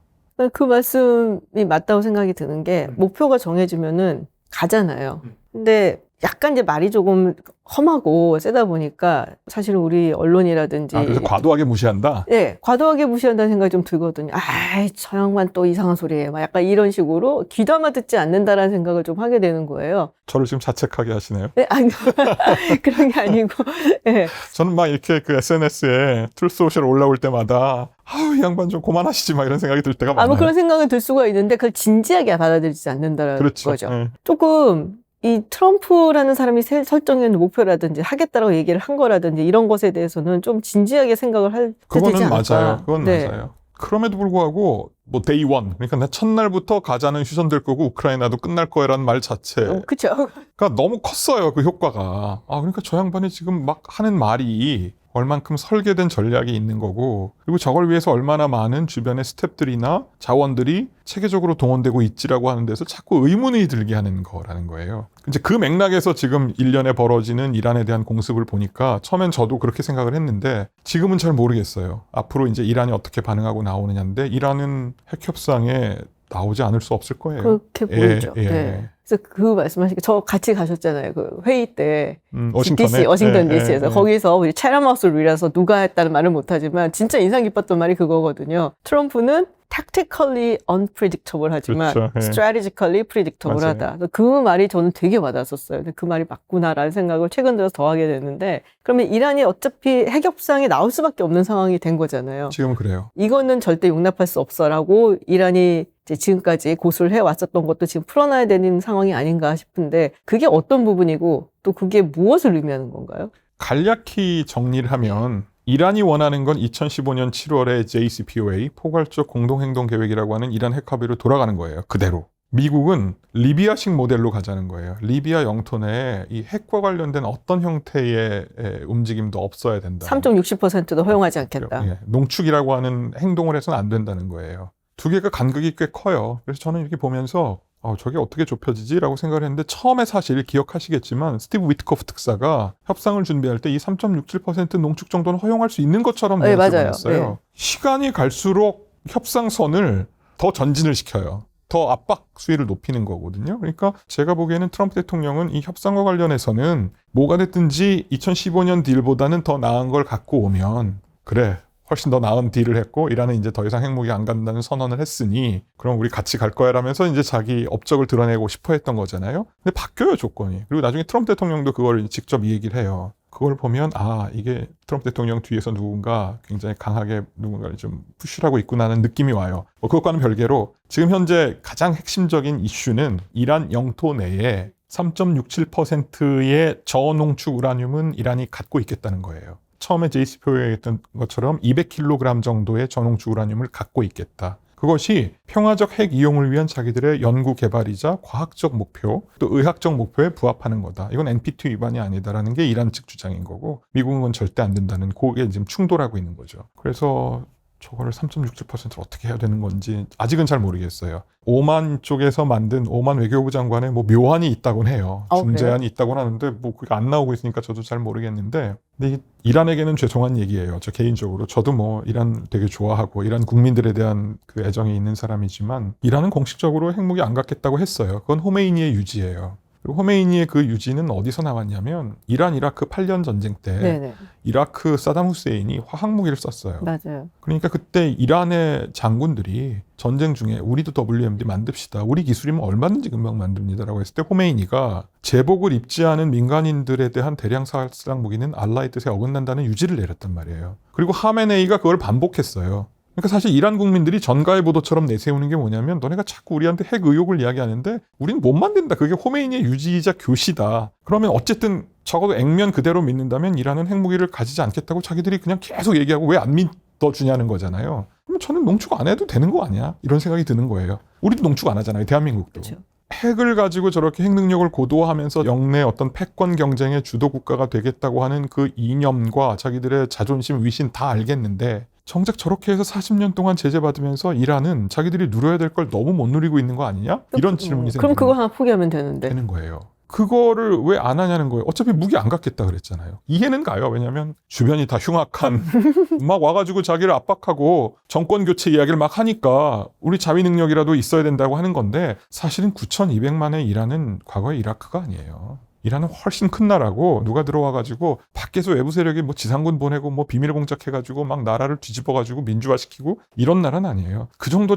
그 말씀이 맞다고 생각이 드는 게 목표가 정해지면은 가잖아요. 근데 약간 이제 말이 조금 험하고 세다 보니까 사실 우리 언론이라든지 그래서 과도하게 무시한다? 네, 과도하게 무시한다는 생각이 좀 들거든요. 아이, 저 양반 또 이상한 소리예요. 막 약간 이런 식으로 귀담아 듣지 않는다라는 생각을 좀 하게 되는 거예요. 저를 지금 자책하게 하시네요. 네, 아니, 그런 게 아니고, 네. 저는 막 이렇게 그 SNS에 트루스소셜 올라올 때마다 이 양반 좀 그만하시지 막 이런 생각이 들 때가 많아요. 뭐 그런 생각은 들 수가 있는데 그걸 진지하게 받아들이지 않는다라는 그렇죠. 거죠. 네. 조금 이 트럼프라는 사람이 설정해놓은 목표라든지 하겠다고 얘기를 한 거라든지 이런 것에 대해서는 좀 진지하게 생각을 할 때 되지 그거는 않을까. 맞아요. 그건 네. 맞아요. 그럼에도 불구하고 뭐 데이 원, 그러니까 나 첫날부터 가자는 휴전될 거고 우크라이나도 끝날 거라는 말 자체 그렇죠. 그러니까 너무 컸어요, 그 효과가. 그러니까 저 양반이 지금 막 하는 말이 얼만큼 설계된 전략이 있는 거고, 그리고 저걸 위해서 얼마나 많은 주변의 스태프들이나 자원들이 체계적으로 동원되고 있지라고 하는 데서 자꾸 의문이 들게 하는 거라는 거예요. 이제 그 맥락에서 지금 1년에 벌어지는 이란에 대한 공습을 보니까 처음엔 저도 그렇게 생각을 했는데 지금은 잘 모르겠어요. 앞으로 이제 이란이 어떻게 반응하고 나오느냐인데 이란은 핵협상에 나오지 않을 수 없을 거예요. 그렇게 보이죠. 예. 네. 그래서 그 말씀하시니까 저 같이 가셨잖아요. 그 회의 때. 워싱턴에. DC, 워싱턴 DC에서. 거기서 우리 차라마우스를 위해서 누가 했다는 말은 못하지만 진짜 인상 깊었던 말이 그거거든요. 트럼프는 tactically unpredictable 하지만 그렇죠. 예. strategically predictable 맞아요. 하다. 그 말이 저는 되게 와닿았었어요. 근데 그 말이 맞구나라는 생각을 최근 들어서 더 하게 됐는데 그러면 이란이 어차피 핵협상에 나올 수밖에 없는 상황이 된 거잖아요. 지금 그래요. 이거는 절대 용납할 수 없어라고 이란이 이제 지금까지 고수를 해왔었던 것도 지금 풀어놔야 되는 상황이 아닌가 싶은데 그게 어떤 부분이고 또 그게 무엇을 의미하는 건가요? 간략히 정리를 하면 이란이 원하는 건 2015년 7월에 JCPOA 포괄적 공동행동계획이라고 하는 이란 핵합의로 돌아가는 거예요. 그대로. 미국은 리비아식 모델로 가자는 거예요. 리비아 영토 내에 이 핵과 관련된 어떤 형태의 움직임도 없어야 된다. 3.60%도 허용하지 않겠다. 예, 농축이라고 하는 행동을 해서는 안 된다는 거예요. 두 개가 간극이 꽤 커요. 그래서 저는 이렇게 보면서 저게 어떻게 좁혀지지? 라고 생각을 했는데 처음에 사실 기억하시겠지만 스티브 위트코프 특사가 협상을 준비할 때 이 3.67% 농축 정도는 허용할 수 있는 것처럼 네, 맞아요. 보냈어요. 네. 시간이 갈수록 협상선을 더 전진을 시켜요. 더 압박 수위를 높이는 거거든요. 그러니까 제가 보기에는 트럼프 대통령은 이 협상과 관련해서는 뭐가 됐든지 2015년 딜보다는 더 나은 걸 갖고 오면 그래. 훨씬 더 나은 딜을 했고 이란은 이제 더 이상 핵무기 안 간다는 선언을 했으니 그럼 우리 같이 갈 거야 라면서 이제 자기 업적을 드러내고 싶어 했던 거잖아요. 근데 바뀌어요, 조건이. 그리고 나중에 트럼프 대통령도 그걸 직접 이 얘기를 해요. 그걸 보면 이게 트럼프 대통령 뒤에서 누군가 굉장히 강하게 누군가를 좀 푸시하고 있구나 하는 느낌이 와요. 그것과는 별개로 지금 현재 가장 핵심적인 이슈는 이란 영토 내에 3.67%의 저농축 우라늄은 이란이 갖고 있겠다는 거예요. 처음에 JCPOA에 했던 것처럼 200kg 정도의 저농축 우라늄을 갖고 있겠다. 그것이 평화적 핵 이용을 위한 자기들의 연구 개발이자 과학적 목표, 또 의학적 목표에 부합하는 거다. 이건 NPT 위반이 아니다라는 게 이란 측 주장인 거고 미국은 그건 절대 안 된다는 그게 지금 충돌하고 있는 거죠. 그래서 저거를 3.67%를 어떻게 해야 되는 건지 아직은 잘 모르겠어요. 오만 쪽에서 만든 오만 외교부 장관의 뭐 묘안이 있다곤 해요. 중재안이 있다곤 하는데 뭐 그게 안 나오고 있으니까 저도 잘 모르겠는데 근데 이란에게는 죄송한 얘기예요. 저 개인적으로. 저도 뭐 이란 되게 좋아하고 이란 국민들에 대한 그 애정이 있는 사람이지만 이란은 공식적으로 핵무기 안 갖겠다고 했어요. 그건 호메이니의 유지예요. 그리고 호메이니의 그 유지는 어디서 나왔냐면 이란 이라크 8년 전쟁 때 네네. 이라크 사담 후세인이 화학무기를 썼어요. 맞아요. 그러니까 그때 이란의 장군들이 전쟁 중에 우리도 WMD 만듭시다. 우리 기술이면 얼마든지 금방 만듭니다라고 했을 때 호메이니가 제복을 입지 않은 민간인들에 대한 대량 살상 무기는 알라의 뜻에 어긋난다는 유지를 내렸단 말이에요. 그리고 하메네이가 그걸 반복했어요. 그러니까 사실 이란 국민들이 전가의 보도처럼 내세우는 게 뭐냐면 너네가 자꾸 우리한테 핵 의혹을 이야기하는데 우린 못 만든다. 그게 호메이니의 유지이자 교시다. 그러면 어쨌든 적어도 액면 그대로 믿는다면 이란은 핵무기를 가지지 않겠다고 자기들이 그냥 계속 얘기하고 왜 안 믿어주냐는 거잖아요. 그럼 저는 농축 안 해도 되는 거 아니야? 이런 생각이 드는 거예요. 우리도 농축 안 하잖아요. 대한민국도. 그렇죠. 핵을 가지고 저렇게 핵 능력을 고도화하면서 영내 어떤 패권 경쟁의 주도 국가가 되겠다고 하는 그 이념과 자기들의 자존심, 위신 다 알겠는데 정작 저렇게 해서 40년 동안 제재받으면서 이란은 자기들이 누려야 될 걸 너무 못 누리고 있는 거 아니냐? 이런 질문이 그럼 그거 하나 포기하면 되는 되는데. 거예요. 그거를 왜 안 하냐는 거예요. 어차피 무기 안 갖겠다 그랬잖아요. 이해는 가요. 왜냐하면 주변이 다 흉악한 막 와가지고 자기를 압박하고 정권 교체 이야기를 막 하니까 우리 자위 능력이라도 있어야 된다고 하는 건데 사실은 9,200만의 이란은 과거의 이라크가 아니에요. 이란은 훨씬 큰 나라고 누가 들어와가지고 밖에서 외부 세력이 뭐 지상군 보내고 뭐 비밀 공작해가지고 막 나라를 뒤집어가지고 민주화시키고 이런 나라는 아니에요. 그 정도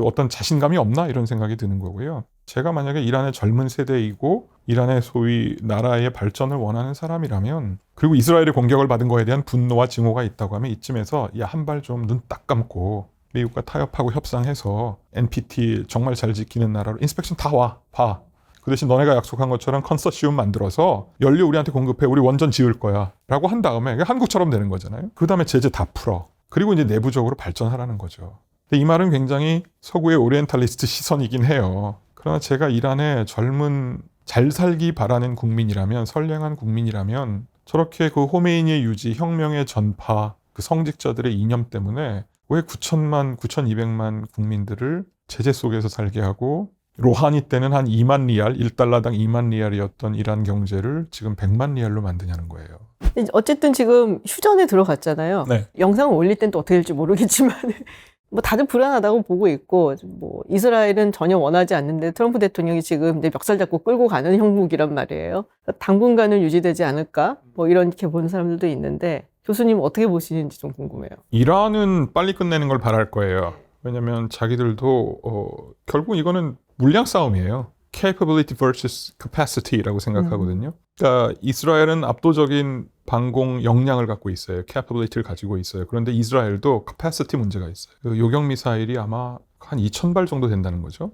어떤 자신감이 없나 이런 생각이 드는 거고요. 제가 만약에 이란의 젊은 세대이고 이란의 소위 나라의 발전을 원하는 사람이라면 그리고 이스라엘의 공격을 받은 거에 대한 분노와 증오가 있다고 하면 이쯤에서 야, 한 발 좀 눈 딱 감고 미국과 타협하고 협상해서 NPT 정말 잘 지키는 나라로 인스펙션 다 와, 봐. 그 대신 너네가 약속한 것처럼 컨소시움 만들어서 연료 우리한테 공급해. 우리 원전 지을 거야. 라고 한 다음에 한국처럼 되는 거잖아요. 그 다음에 제재 다 풀어. 그리고 이제 내부적으로 발전하라는 거죠. 근데 이 말은 굉장히 서구의 오리엔탈리스트 시선이긴 해요. 그러나 제가 이란의 젊은 잘 살기 바라는 국민이라면 선량한 국민이라면 저렇게 그 호메이니의 유지, 혁명의 전파, 그 성직자들의 이념 때문에 왜 9천만, 9,200만 국민들을 제재 속에서 살게 하고 로하니 때는 한 2만 리알, 1달러당 2만 리알이었던 이란 경제를 지금 100만 리알로 만드냐는 거예요. 어쨌든 지금 휴전에 들어갔잖아요. 네. 영상을 올릴 땐 또 어떻게 될지 모르겠지만 뭐 다들 불안하다고 보고 있고 뭐 이스라엘은 전혀 원하지 않는데 트럼프 대통령이 지금 이제 멱살 잡고 끌고 가는 형국이란 말이에요. 당분간은 유지되지 않을까? 뭐 이렇게 보는 사람들도 있는데 교수님 어떻게 보시는지 좀 궁금해요. 이란은 빨리 끝내는 걸 바랄 거예요. 왜냐하면 자기들도 결국 이거는 물량 싸움이에요. Capability versus capacity라고 생각하거든요. 그러니까 이스라엘은 압도적인 방공 역량을 갖고 있어요. capability를 가지고 있어요. 그런데 이스라엘도 capacity 문제가 있어요. 그 요격 미사일이 아마 한 2,000발 정도 된다는 거죠.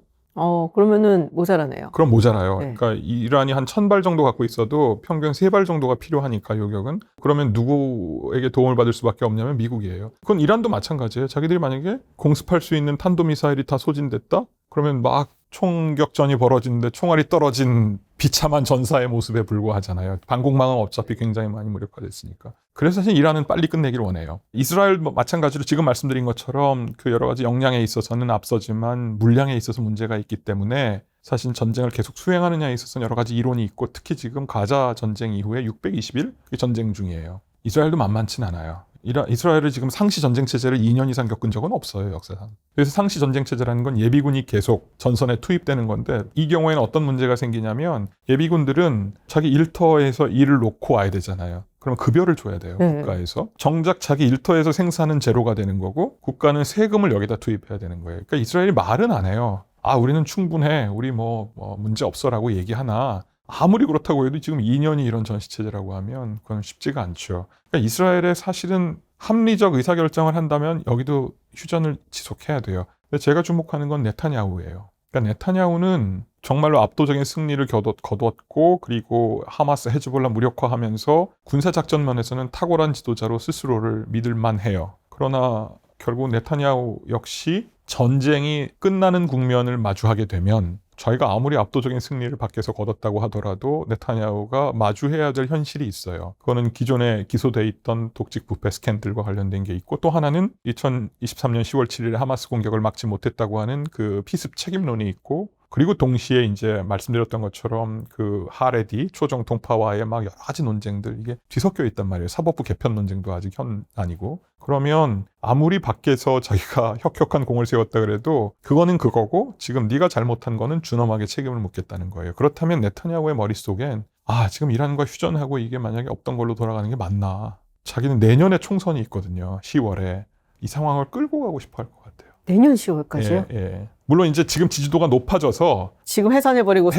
그러면은 모자라네요. 그럼 모자라요. 네. 그러니까 이란이 한 1,000발 정도 갖고 있어도 평균 3발 정도가 필요하니까 요격은. 그러면 누구에게 도움을 받을 수밖에 없냐면 미국이에요. 그건 이란도 마찬가지예요. 자기들이 만약에 공습할 수 있는 탄도미사일이 다 소진됐다? 그러면 막 총격전이 벌어지는데 총알이 떨어진 비참한 전사의 모습에 불과하잖아요. 방공망은 어차피 굉장히 많이 무력화됐으니까. 그래서 사실 이란은 빨리 끝내기를 원해요. 이스라엘도 마찬가지로 지금 말씀드린 것처럼 그 여러 가지 역량에 있어서는 앞서지만 물량에 있어서 문제가 있기 때문에 사실 전쟁을 계속 수행하느냐에 있어서는 여러 가지 이론이 있고 특히 지금 가자 전쟁 이후에 620일 전쟁 중이에요. 이스라엘도 만만치 않아요. 이스라엘이 지금 상시 전쟁 체제를 2년 이상 겪은 적은 없어요, 역사상. 그래서 상시 전쟁 체제라는 건 예비군이 계속 전선에 투입되는 건데 이 경우에는 어떤 문제가 생기냐면 예비군들은 자기 일터에서 일을 놓고 와야 되잖아요. 그럼 급여를 줘야 돼요, 국가에서. 정작 자기 일터에서 생산은 제로가 되는 거고 국가는 세금을 여기다 투입해야 되는 거예요. 그러니까 이스라엘이 말은 안 해요. 우리는 충분해. 우리 뭐 문제 없어라고 얘기하나 아무리 그렇다고 해도 지금 2년이 이런 전시체제라고 하면 그건 쉽지가 않죠. 그러니까 이스라엘의 사실은 합리적 의사결정을 한다면 여기도 휴전을 지속해야 돼요. 근데 제가 주목하는 건 네타냐후예요. 그러니까 네타냐후는 정말로 압도적인 승리를 거뒀고 그리고 하마스, 헤즈볼라 무력화하면서 군사작전면에서는 탁월한 지도자로 스스로를 믿을 만해요. 그러나 결국 네타냐후 역시 전쟁이 끝나는 국면을 마주하게 되면 저희가 아무리 압도적인 승리를 밖에서 거뒀다고 하더라도 네타냐후가 마주해야 될 현실이 있어요. 그거는 기존에 기소돼 있던 독직 부패 스캔들과 관련된 게 있고 또 하나는 2023년 10월 7일에 하마스 공격을 막지 못했다고 하는 그 피습 책임론이 있고 그리고 동시에 이제 말씀드렸던 것처럼 그 하레디 초정통파와의 막 여러 가지 논쟁들 이게 뒤섞여 있단 말이에요. 사법부 개편 논쟁도 아직 아니고. 그러면 아무리 밖에서 자기가 혁혁한 공을 세웠다 그래도 그거는 그거고 지금 네가 잘못한 거는 준엄하게 책임을 묻겠다는 거예요. 그렇다면 네타냐후의 머릿속엔 지금 이란과 휴전하고 이게 만약에 없던 걸로 돌아가는 게 맞나. 자기는 내년에 총선이 있거든요. 10월에. 이 상황을 끌고 가고 싶어 할 것 같아요. 내년 10월까지요? 예. 물론 이제 지금 지지도가 높아져서 지금 해산해버리고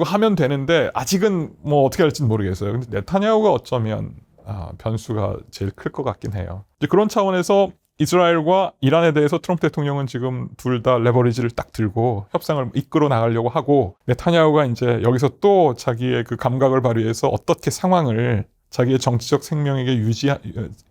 하면 되는데 아직은 뭐 어떻게 할지는 모르겠어요. 근데 네타냐후가 어쩌면 변수가 제일 클 것 같긴 해요. 이제 그런 차원에서 이스라엘과 이란에 대해서 트럼프 대통령은 지금 둘 다 레버리지를 딱 들고 협상을 이끌어 나가려고 하고 네타냐후가 이제 여기서 또 자기의 그 감각을 발휘해서 어떻게 상황을 자기의 정치적 생명에게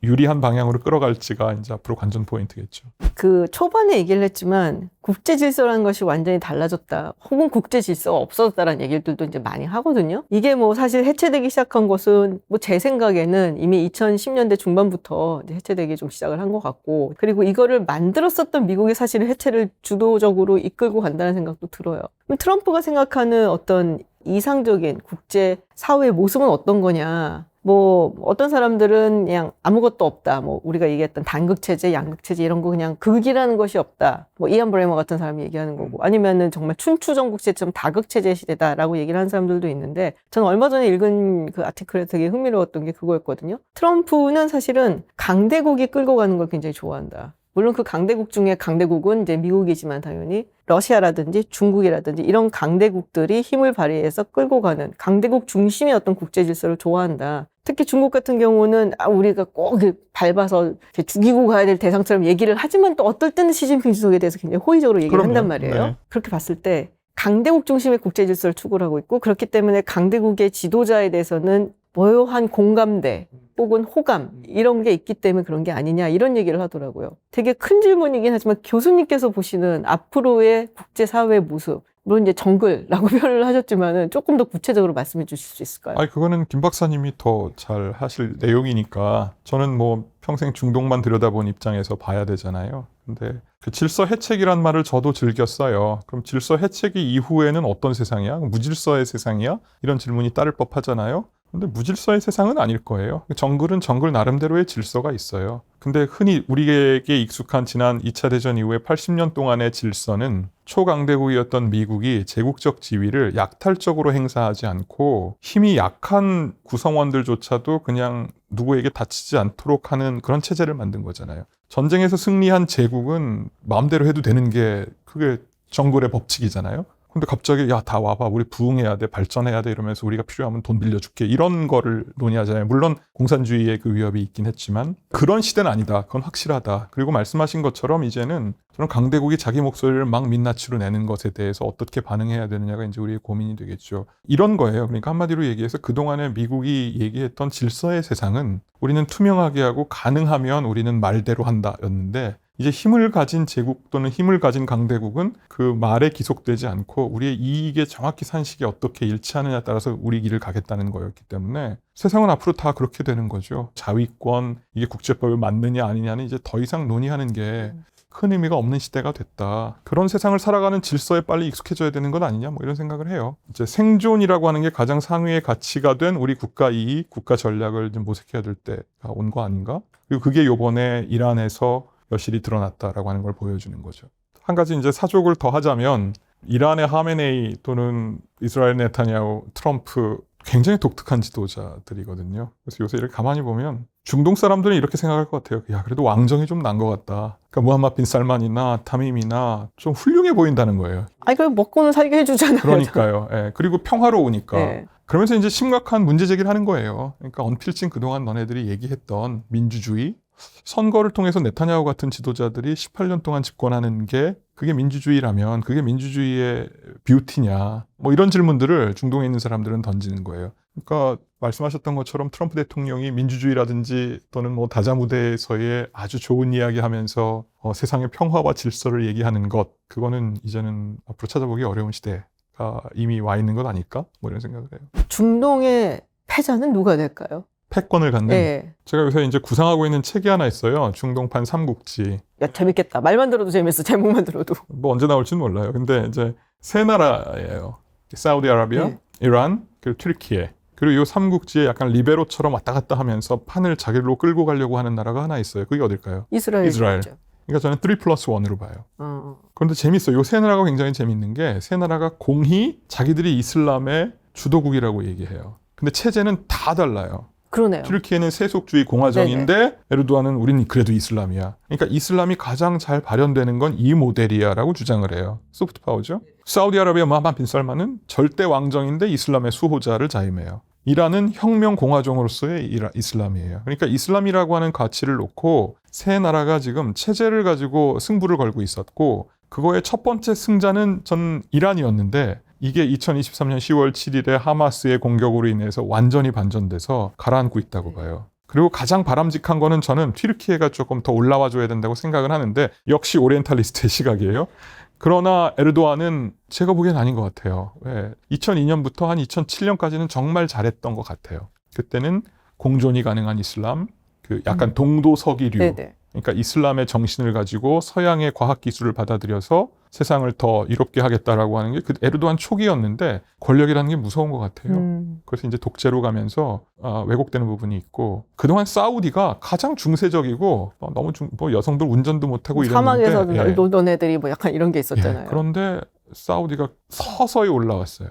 유리한 방향으로 끌어갈지가 이제 앞으로 관전 포인트겠죠. 그 초반에 얘기를 했지만 국제 질서라는 것이 완전히 달라졌다. 혹은 국제 질서가 없어졌다라는 얘기들도 이제 많이 하거든요. 이게 뭐 사실 해체되기 시작한 것은 뭐 제 생각에는 이미 2010년대 중반부터 이제 해체되기 좀 시작을 한 것 같고, 그리고 이거를 만들었었던 미국이 사실은 해체를 주도적으로 이끌고 간다는 생각도 들어요. 그럼 트럼프가 생각하는 어떤 이상적인 국제 사회의 모습은 어떤 거냐? 뭐 어떤 사람들은 그냥 아무것도 없다. 뭐 우리가 얘기했던 단극 체제, 양극 체제 이런 거 그냥 극이라는 것이 없다. 뭐 이안 브레머 같은 사람이 얘기하는 거고, 아니면은 정말 춘추 전국 시대처럼 다극 체제 시대다라고 얘기를 하는 사람들도 있는데, 저는 얼마 전에 읽은 그 아티클에 되게 흥미로웠던 게 그거였거든요. 트럼프는 사실은 강대국이 끌고 가는 걸 굉장히 좋아한다. 물론 그 강대국 중에 강대국은 이제 미국이지만 당연히 러시아라든지 중국이라든지 이런 강대국들이 힘을 발휘해서 끌고 가는 강대국 중심의 어떤 국제 질서를 좋아한다. 특히 중국 같은 경우는 우리가 꼭 밟아서 이렇게 죽이고 가야 될 대상처럼 얘기를 하지만 또 어떨 때는 시진핑 주석에 대해서 굉장히 호의적으로 얘기를 한단 말이에요. 네. 그렇게 봤을 때 강대국 중심의 국제 질서를 추구를 하고 있고, 그렇기 때문에 강대국의 지도자에 대해서는 모호한 공감대 혹은 호감 이런 게 있기 때문에 그런 게 아니냐 이런 얘기를 하더라고요. 되게 큰 질문이긴 하지만 교수님께서 보시는 앞으로의 국제사회의 모습, 물론 이제 정글라고 표현을 하셨지만은 조금 더 구체적으로 말씀해 주실 수 있을까요? 그거는 김 박사님이 더 잘 하실 내용이니까 저는 뭐 평생 중동만 들여다본 입장에서 봐야 되잖아요. 근데 그 질서 해책이란 말을 저도 즐겨 써요. 그럼 질서 해책이 이후에는 어떤 세상이야? 무질서의 세상이야? 이런 질문이 따를 법하잖아요. 근데 무질서의 세상은 아닐 거예요. 정글은 정글 나름대로의 질서가 있어요. 근데 흔히 우리에게 익숙한 지난 2차 대전 이후에 80년 동안의 질서는 초강대국이었던 미국이 제국적 지위를 약탈적으로 행사하지 않고 힘이 약한 구성원들조차도 그냥 누구에게 다치지 않도록 하는 그런 체제를 만든 거잖아요. 전쟁에서 승리한 제국은 마음대로 해도 되는 게 그게 정글의 법칙이잖아요. 근데 갑자기 다 와봐, 우리 부흥해야 돼, 발전해야 돼 이러면서 우리가 필요하면 돈 빌려줄게 이런 거를 논의하잖아요. 물론 공산주의의 그 위협이 있긴 했지만 그런 시대는 아니다. 그건 확실하다. 그리고 말씀하신 것처럼 이제는 저는 강대국이 자기 목소리를 막 민낯으로 내는 것에 대해서 어떻게 반응해야 되느냐가 이제 우리의 고민이 되겠죠. 이런 거예요. 그러니까 한마디로 얘기해서 그동안에 미국이 얘기했던 질서의 세상은 우리는 투명하게 하고 가능하면 우리는 말대로 한다였는데, 이제 힘을 가진 제국 또는 힘을 가진 강대국은 그 말에 기속되지 않고 우리의 이익에 정확히 산식이 어떻게 일치하느냐에 따라서 우리 길을 가겠다는 거였기 때문에 세상은 앞으로 다 그렇게 되는 거죠. 자위권, 이게 국제법에 맞느냐 아니냐는 이제 더 이상 논의하는 게 큰 의미가 없는 시대가 됐다. 그런 세상을 살아가는 질서에 빨리 익숙해져야 되는 건 아니냐, 뭐 이런 생각을 해요. 이제 생존이라고 하는 게 가장 상위의 가치가 된 우리 국가 이익, 국가 전략을 좀 모색해야 될 때가 온 거 아닌가? 그리고 그게 요번에 이란에서 여실히 드러났다라고 하는 걸 보여주는 거죠. 한 가지 이제 사족을 더 하자면, 이란의 하메네이 또는 이스라엘 네타냐후, 트럼프 굉장히 독특한 지도자들이거든요. 그래서 요새 이렇게 가만히 보면 중동 사람들은 이렇게 생각할 것 같아요. 야, 그래도 왕정이 좀 난 것 같다. 그러니까 무함마드 빈 살만이나 타밈이나 좀 훌륭해 보인다는 거예요. 그럼 먹고는 살게 해주잖아요. 그러니까요. 예. 그리고 평화로우니까. 네. 그러면서 이제 심각한 문제 제기를 하는 거예요. 그러니까 언필진 그동안 너네들이 얘기했던 민주주의, 선거를 통해서 네타냐후 같은 지도자들이 18년 동안 집권하는 게 그게 민주주의라면 그게 민주주의의 뷰티냐, 뭐 이런 질문들을 중동에 있는 사람들은 던지는 거예요. 그러니까 말씀하셨던 것처럼 트럼프 대통령이 민주주의라든지 또는 뭐 다자무대에서의 아주 좋은 이야기 하면서 세상의 평화와 질서를 얘기하는 것, 그거는 이제는 앞으로 찾아보기 어려운 시대가 이미 와 있는 것 아닐까? 뭐 이런 생각을 해요. 중동의 패자는 누가 될까요? 패권을 갖는. 네. 제가 요새 이제 구상하고 있는 책이 하나 있어요. 중동판 삼국지. 야, 재밌겠다. 말만 들어도 재밌어. 제목만 들어도. 뭐 언제 나올지는 몰라요. 근데 이제 세 나라예요. 사우디아라비아, 네. 이란, 그리고 튀르키예. 그리고 이 삼국지에 약간 리베로처럼 왔다 갔다 하면서 판을 자기로 끌고 가려고 하는 나라가 하나 있어요. 그게 어딜까요? 이스라엘. 이스라엘. 그러니까 저는 3+1으로 봐요. 어. 그런데 재밌어요. 이 세 나라가 굉장히 재밌는 게 세 나라가 공히 자기들이 이슬람의 주도국이라고 얘기해요. 근데 체제는 다 달라요. 그러네요. 튀르키예는 세속주의 공화정인데 에르도안은 우린 그래도 이슬람이야. 그러니까 이슬람이 가장 잘 발현되는 건 이 모델이야라고 주장을 해요. 소프트 파워죠. 사우디아라비아 무함마드 빈 살만은 절대 왕정인데 이슬람의 수호자를 자임해요. 이란은 혁명 공화정으로서의 이슬람이에요. 그러니까 이슬람이라고 하는 가치를 놓고 세 나라가 지금 체제를 가지고 승부를 걸고 있었고 그거의 첫 번째 승자는 전 이란이었는데 이게 2023년 10월 7일에 하마스의 공격으로 인해서 완전히 반전돼서 가라앉고 있다고 봐요. 그리고 가장 바람직한 거는 저는 튀르키예가 조금 더 올라와 줘야 된다고 생각을 하는데 역시 오리엔탈리스트의 시각이에요. 그러나 에르도안은 제가 보기엔 아닌 것 같아요. 왜? 2002년부터 한 2007년까지는 정말 잘했던 것 같아요. 그때는 공존이 가능한 이슬람, 그 약간 동도서기류. 네네. 그러니까 이슬람의 정신을 가지고 서양의 과학기술을 받아들여서 세상을 더 이롭게 하겠다라고 하는 게 그 에르도안 초기였는데 권력이라는 게 무서운 것 같아요. 그래서 이제 독재로 가면서 왜곡되는 부분이 있고 그동안 사우디가 가장 중세적이고 너무 뭐 여성들 운전도 못하고 이랬는데 사막에서 놀던 애들이 뭐 약간 이런 게 있었잖아요. 그런데 사우디가 서서히 올라왔어요.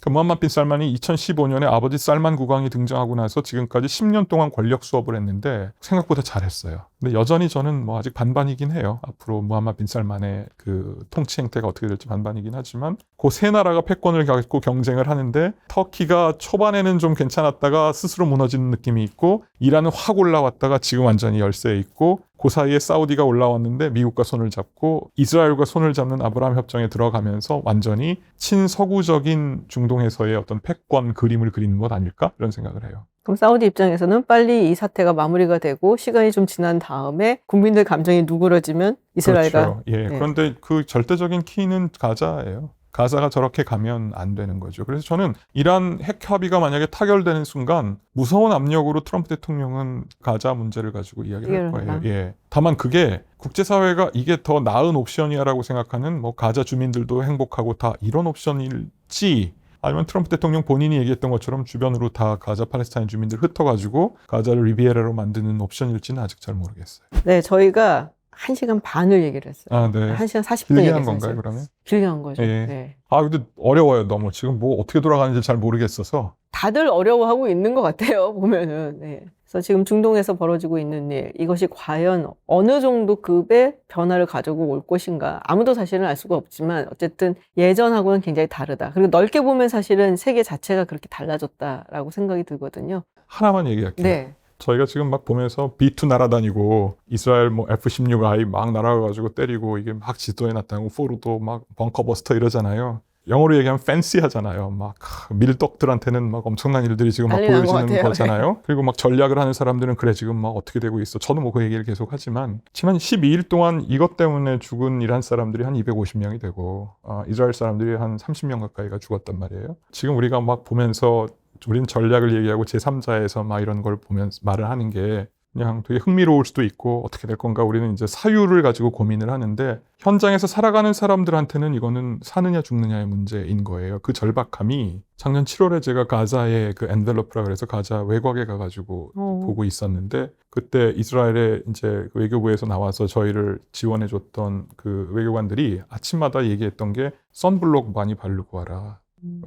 무함마드 빈 살만이 2015년에 아버지 살만 국왕이 등장하고 나서 지금까지 10년 동안 권력 수업을 했는데 생각보다 잘했어요. 근데 여전히 저는 뭐 아직 반반이긴 해요. 앞으로 무함마드 빈 살만의 그 통치 행태가 어떻게 될지 반반이긴 하지만 그 세 나라가 패권을 갖고 경쟁을 하는데 터키가 초반에는 좀 괜찮았다가 스스로 무너지는 느낌이 있고 이란은 확 올라왔다가 지금 완전히 열세에 있고 그 사이에 사우디가 올라왔는데 미국과 손을 잡고 이스라엘과 손을 잡는 아브라함 협정에 들어가면서 완전히 친서구적인 중동에서의 어떤 패권 그림을 그리는 것 아닐까? 이런 생각을 해요. 그럼 사우디 입장에서는 빨리 이 사태가 마무리가 되고 시간이 좀 지난 다음에 국민들 감정이 누그러지면 이스라엘과 그렇죠. 예. 그런데 그 절대적인 키는 가자예요. 가자가 저렇게 가면 안 되는 거죠. 그래서 저는 이란 핵 협의가 만약에 타결되는 순간 무서운 압력으로 트럼프 대통령은 가자 문제를 가지고 이야기를 할 거예요. 예. 다만 그게 국제사회가 이게 더 나은 옵션이야라고 생각하는 뭐 가자 주민들도 행복하고 다 이런 옵션일지 아니면 트럼프 대통령 본인이 얘기했던 것처럼 주변으로 다 가자 팔레스타인 주민들 흩어가지고 가자를 리비에라로 만드는 옵션일지는 아직 잘 모르겠어요. 네, 저희가 1시간 반을 얘기를 했어요. 아, 네. 1시간 40분 길게 얘기했어요. 한 건가요, 그러면? 길게 한 거죠. 예. 네. 근데 어려워요, 너무. 지금 뭐 어떻게 돌아가는지 잘 모르겠어서. 다들 어려워하고 있는 것 같아요, 보면은. 네. 그래서 지금 중동에서 벌어지고 있는 일, 이것이 과연 어느 정도 급의 변화를 가지고 올 것인가. 아무도 사실은 알 수가 없지만 어쨌든 예전하고는 굉장히 다르다. 그리고 넓게 보면 사실은 세계 자체가 그렇게 달라졌다라고 생각이 들거든요. 하나만 얘기할게요. 네. 저희가 지금 막 보면서 B2 날아다니고 이스라엘 뭐 F-16I 막 날아가가지고 때리고 이게 막 지도해놨다고 포르도 막 벙커버스터 이러잖아요. 영어로 얘기하면 팬시하잖아요. 막 밀떡들한테는 막 엄청난 일들이 지금 막 난리 난것 보여지는 같아요. 거잖아요. 그리고 막 전략을 하는 사람들은 그래 지금 막 어떻게 되고 있어. 저도 뭐 그 얘기를 계속 하지만 지난 12일 동안 이것 때문에 죽은 이란 사람들이 한 250명이 되고 이스라엘 사람들이 한 30명 가까이가 죽었단 말이에요. 지금 우리가 막 보면서 우리는 전략을 얘기하고 제3자에서 막 이런 걸 보면서 말을 하는 게 그냥 되게 흥미로울 수도 있고 어떻게 될 건가 우리는 이제 사유를 가지고 고민을 하는데 현장에서 살아가는 사람들한테는 이거는 사느냐 죽느냐의 문제인 거예요. 그 절박함이 작년 7월에 제가 가자의 그 엔벨로프라 그래서 가자 외곽에 가가지고 보고 있었는데 그때 이스라엘의 이제 외교부에서 나와서 저희를 지원해줬던 그 외교관들이 아침마다 얘기했던 게 선블록 많이 바르고 와라.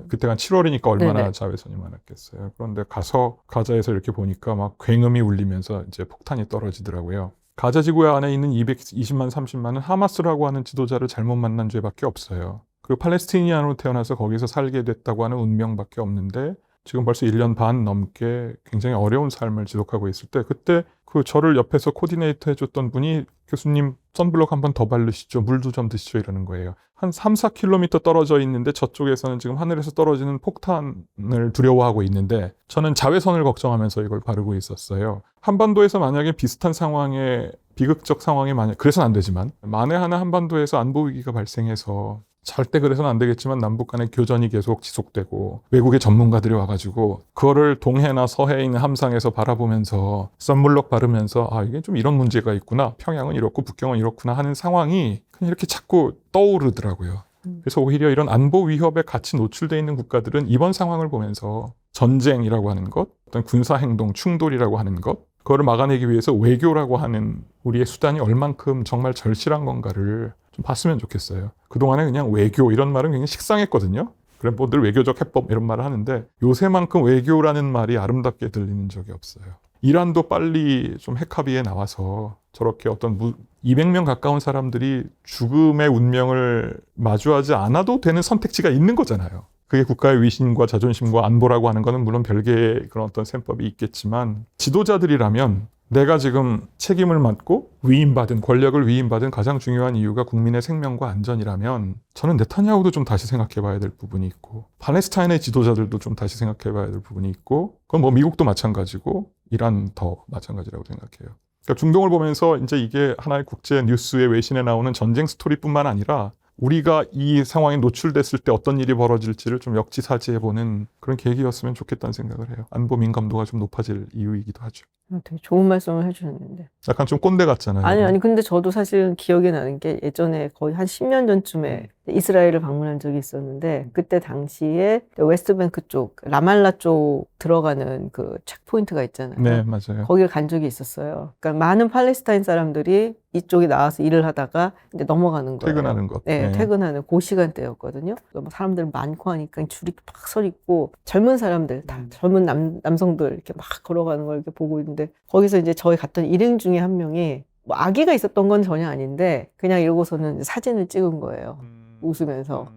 그때가 7월이니까 얼마나 네네. 자외선이 많았겠어요. 그런데 가서 가자에서 이렇게 보니까 막 굉음이 울리면서 이제 폭탄이 떨어지더라고요. 가자 지구 안에 있는 220만, 30만은 하마스라고 하는 지도자를 잘못 만난 죄밖에 없어요. 그리고 팔레스티니안으로 태어나서 거기서 살게 됐다고 하는 운명밖에 없는데 지금 벌써 1년 반 넘게 굉장히 어려운 삶을 지속하고 있을 때 그때 그 저를 옆에서 코디네이터 해줬던 분이 교수님 선블록 한 번 더 바르시죠. 물도 좀 드시죠. 이러는 거예요. 한 3, 4km 떨어져 있는데 저쪽에서는 지금 하늘에서 떨어지는 폭탄을 두려워하고 있는데 저는 자외선을 걱정하면서 이걸 바르고 있었어요. 한반도에서 만약에 비슷한 상황에 비극적 상황이 그래서는 안 되지만 만에 하나 한반도에서 안보 위기가 발생해서 절대 그래서는 안 되겠지만 남북 간의 교전이 계속 지속되고 외국의 전문가들이 와가지고 그거를 동해나 서해에 있는 함상에서 바라보면서 선블록 바르면서 이게 좀 이런 문제가 있구나. 평양은 이렇고 북경은 이렇구나 하는 상황이 그냥 이렇게 자꾸 떠오르더라고요. 그래서 오히려 이런 안보 위협에 같이 노출되어 있는 국가들은 이번 상황을 보면서 전쟁이라고 하는 것, 어떤 군사행동, 충돌이라고 하는 것, 그거를 막아내기 위해서 외교라고 하는 우리의 수단이 얼만큼 정말 절실한 건가를 좀 봤으면 좋겠어요. 그동안에 그냥 외교 이런 말은 굉장히 식상했거든요. 그래 뭐 늘 외교적 해법 이런 말을 하는데 요새만큼 외교라는 말이 아름답게 들리는 적이 없어요. 이란도 빨리 좀 핵합의에 나와서 저렇게 어떤 200명 가까운 사람들이 죽음의 운명을 마주하지 않아도 되는 선택지가 있는 거잖아요. 그게 국가의 위신과 자존심과 안보라고 하는 거는 물론 별개의 그런 어떤 셈법이 있겠지만 지도자들이라면 내가 지금 책임을 맡고 위임받은 권력을 위임받은 가장 중요한 이유가 국민의 생명과 안전이라면 저는 네타냐후도 좀 다시 생각해 봐야 될 부분이 있고 팔레스타인의 지도자들도 좀 다시 생각해 봐야 될 부분이 있고 그건 뭐 미국도 마찬가지고 이란 더 마찬가지라고 생각해요. 그러니까 중동을 보면서 이제 이게 하나의 국제 뉴스의 외신에 나오는 전쟁 스토리뿐만 아니라 우리가 이 상황에 노출됐을 때 어떤 일이 벌어질지를 좀 역지사지해보는 그런 계기였으면 좋겠다는 생각을 해요. 안보 민감도가 좀 높아질 이유이기도 하죠. 되게 좋은 말씀을 해주셨는데. 약간 좀 꼰대 같잖아요. 아니, 근데 저도 사실 기억이 나는 게 예전에 거의 한 10년 전쯤에 이스라엘을 방문한 적이 있었는데 그때 당시에 웨스트뱅크 쪽, 라말라 쪽 들어가는 그 체크포인트가 있잖아요. 네, 맞아요. 거기를 간 적이 있었어요. 그러니까 많은 팔레스타인 사람들이 이쪽에 나와서 일을 하다가 이제 넘어가는 거예요. 퇴근하는 것. 네, 네. 퇴근하는 그 시간대였거든요. 사람들 많고 하니까 줄이 막 서 있고 젊은 사람들 다 젊은 남성들 이렇게 막 걸어가는 걸 이렇게 보고 있는데 거기서 이제 저희 갔던 일행 중에 한 명이 뭐 아기가 있었던 건 전혀 아닌데 그냥 이러고서는 사진을 찍은 거예요. 웃으면서.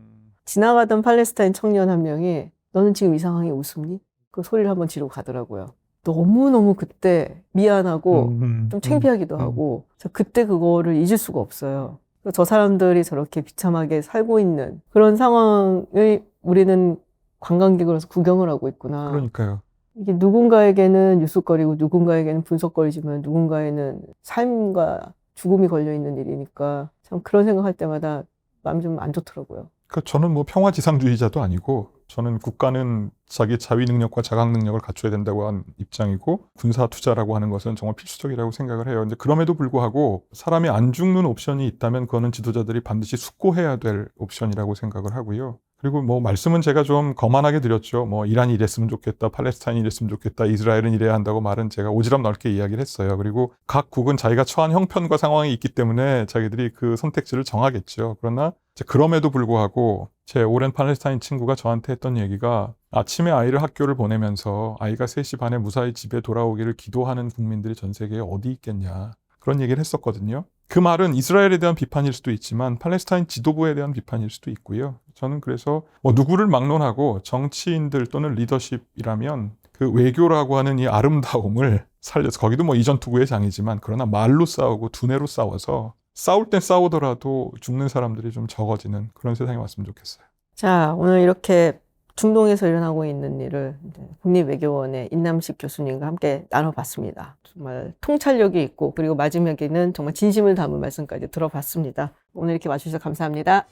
지나가던 팔레스타인 청년 한 명이 너는 지금 이상하게 웃음니? 그 소리를 한번 지르고 가더라고요. 너무너무 그때 미안하고 좀 창피하기도 하고 그래서 그때 그거를 잊을 수가 없어요. 저 사람들이 저렇게 비참하게 살고 있는 그런 상황을 우리는 관광객으로서 구경을 하고 있구나. 그러니까요. 이게 누군가에게는 뉴스거리고 누군가에게는 분석거리지만 누군가에는 삶과 죽음이 걸려있는 일이니까 참 그런 생각할 때마다 마음이 좀 안 좋더라고요. 그러니까 저는 뭐 평화지상주의자도 아니고 저는 국가는 자기 자위 능력과 자각 능력을 갖춰야 된다고 한 입장이고 군사 투자라고 하는 것은 정말 필수적이라고 생각을 해요. 근데 그럼에도 불구하고 사람이 안 죽는 옵션이 있다면 그거는 지도자들이 반드시 숙고해야 될 옵션이라고 생각을 하고요. 그리고 뭐 말씀은 제가 좀 거만하게 드렸죠. 뭐 이란이 이랬으면 좋겠다, 팔레스타인이 이랬으면 좋겠다, 이스라엘은 이래야 한다고 말은 제가 오지랖 넓게 이야기를 했어요. 그리고 각 국은 자기가 처한 형편과 상황이 있기 때문에 자기들이 그 선택지를 정하겠죠. 그러나 그럼에도 불구하고 제 오랜 팔레스타인 친구가 저한테 했던 얘기가 아침에 아이를 학교를 보내면서 아이가 3시 반에 무사히 집에 돌아오기를 기도하는 국민들이 전 세계에 어디 있겠냐. 그런 얘기를 했었거든요. 그 말은 이스라엘에 대한 비판일 수도 있지만 팔레스타인 지도부에 대한 비판일 수도 있고요. 저는 그래서 뭐 누구를 막론하고 정치인들 또는 리더십이라면 그 외교라고 하는 이 아름다움을 살려서 거기도 뭐 이전 투구의 장이지만 그러나 말로 싸우고 두뇌로 싸워서 싸울 땐 싸우더라도 죽는 사람들이 좀 적어지는 그런 세상이 왔으면 좋겠어요. 자, 오늘 이렇게 중동에서 일어나고 있는 일을 국립외교원의 인남식 교수님과 함께 나눠봤습니다. 정말 통찰력이 있고 그리고 마지막에는 정말 진심을 담은 말씀까지 들어봤습니다. 오늘 이렇게 와주셔서 감사합니다.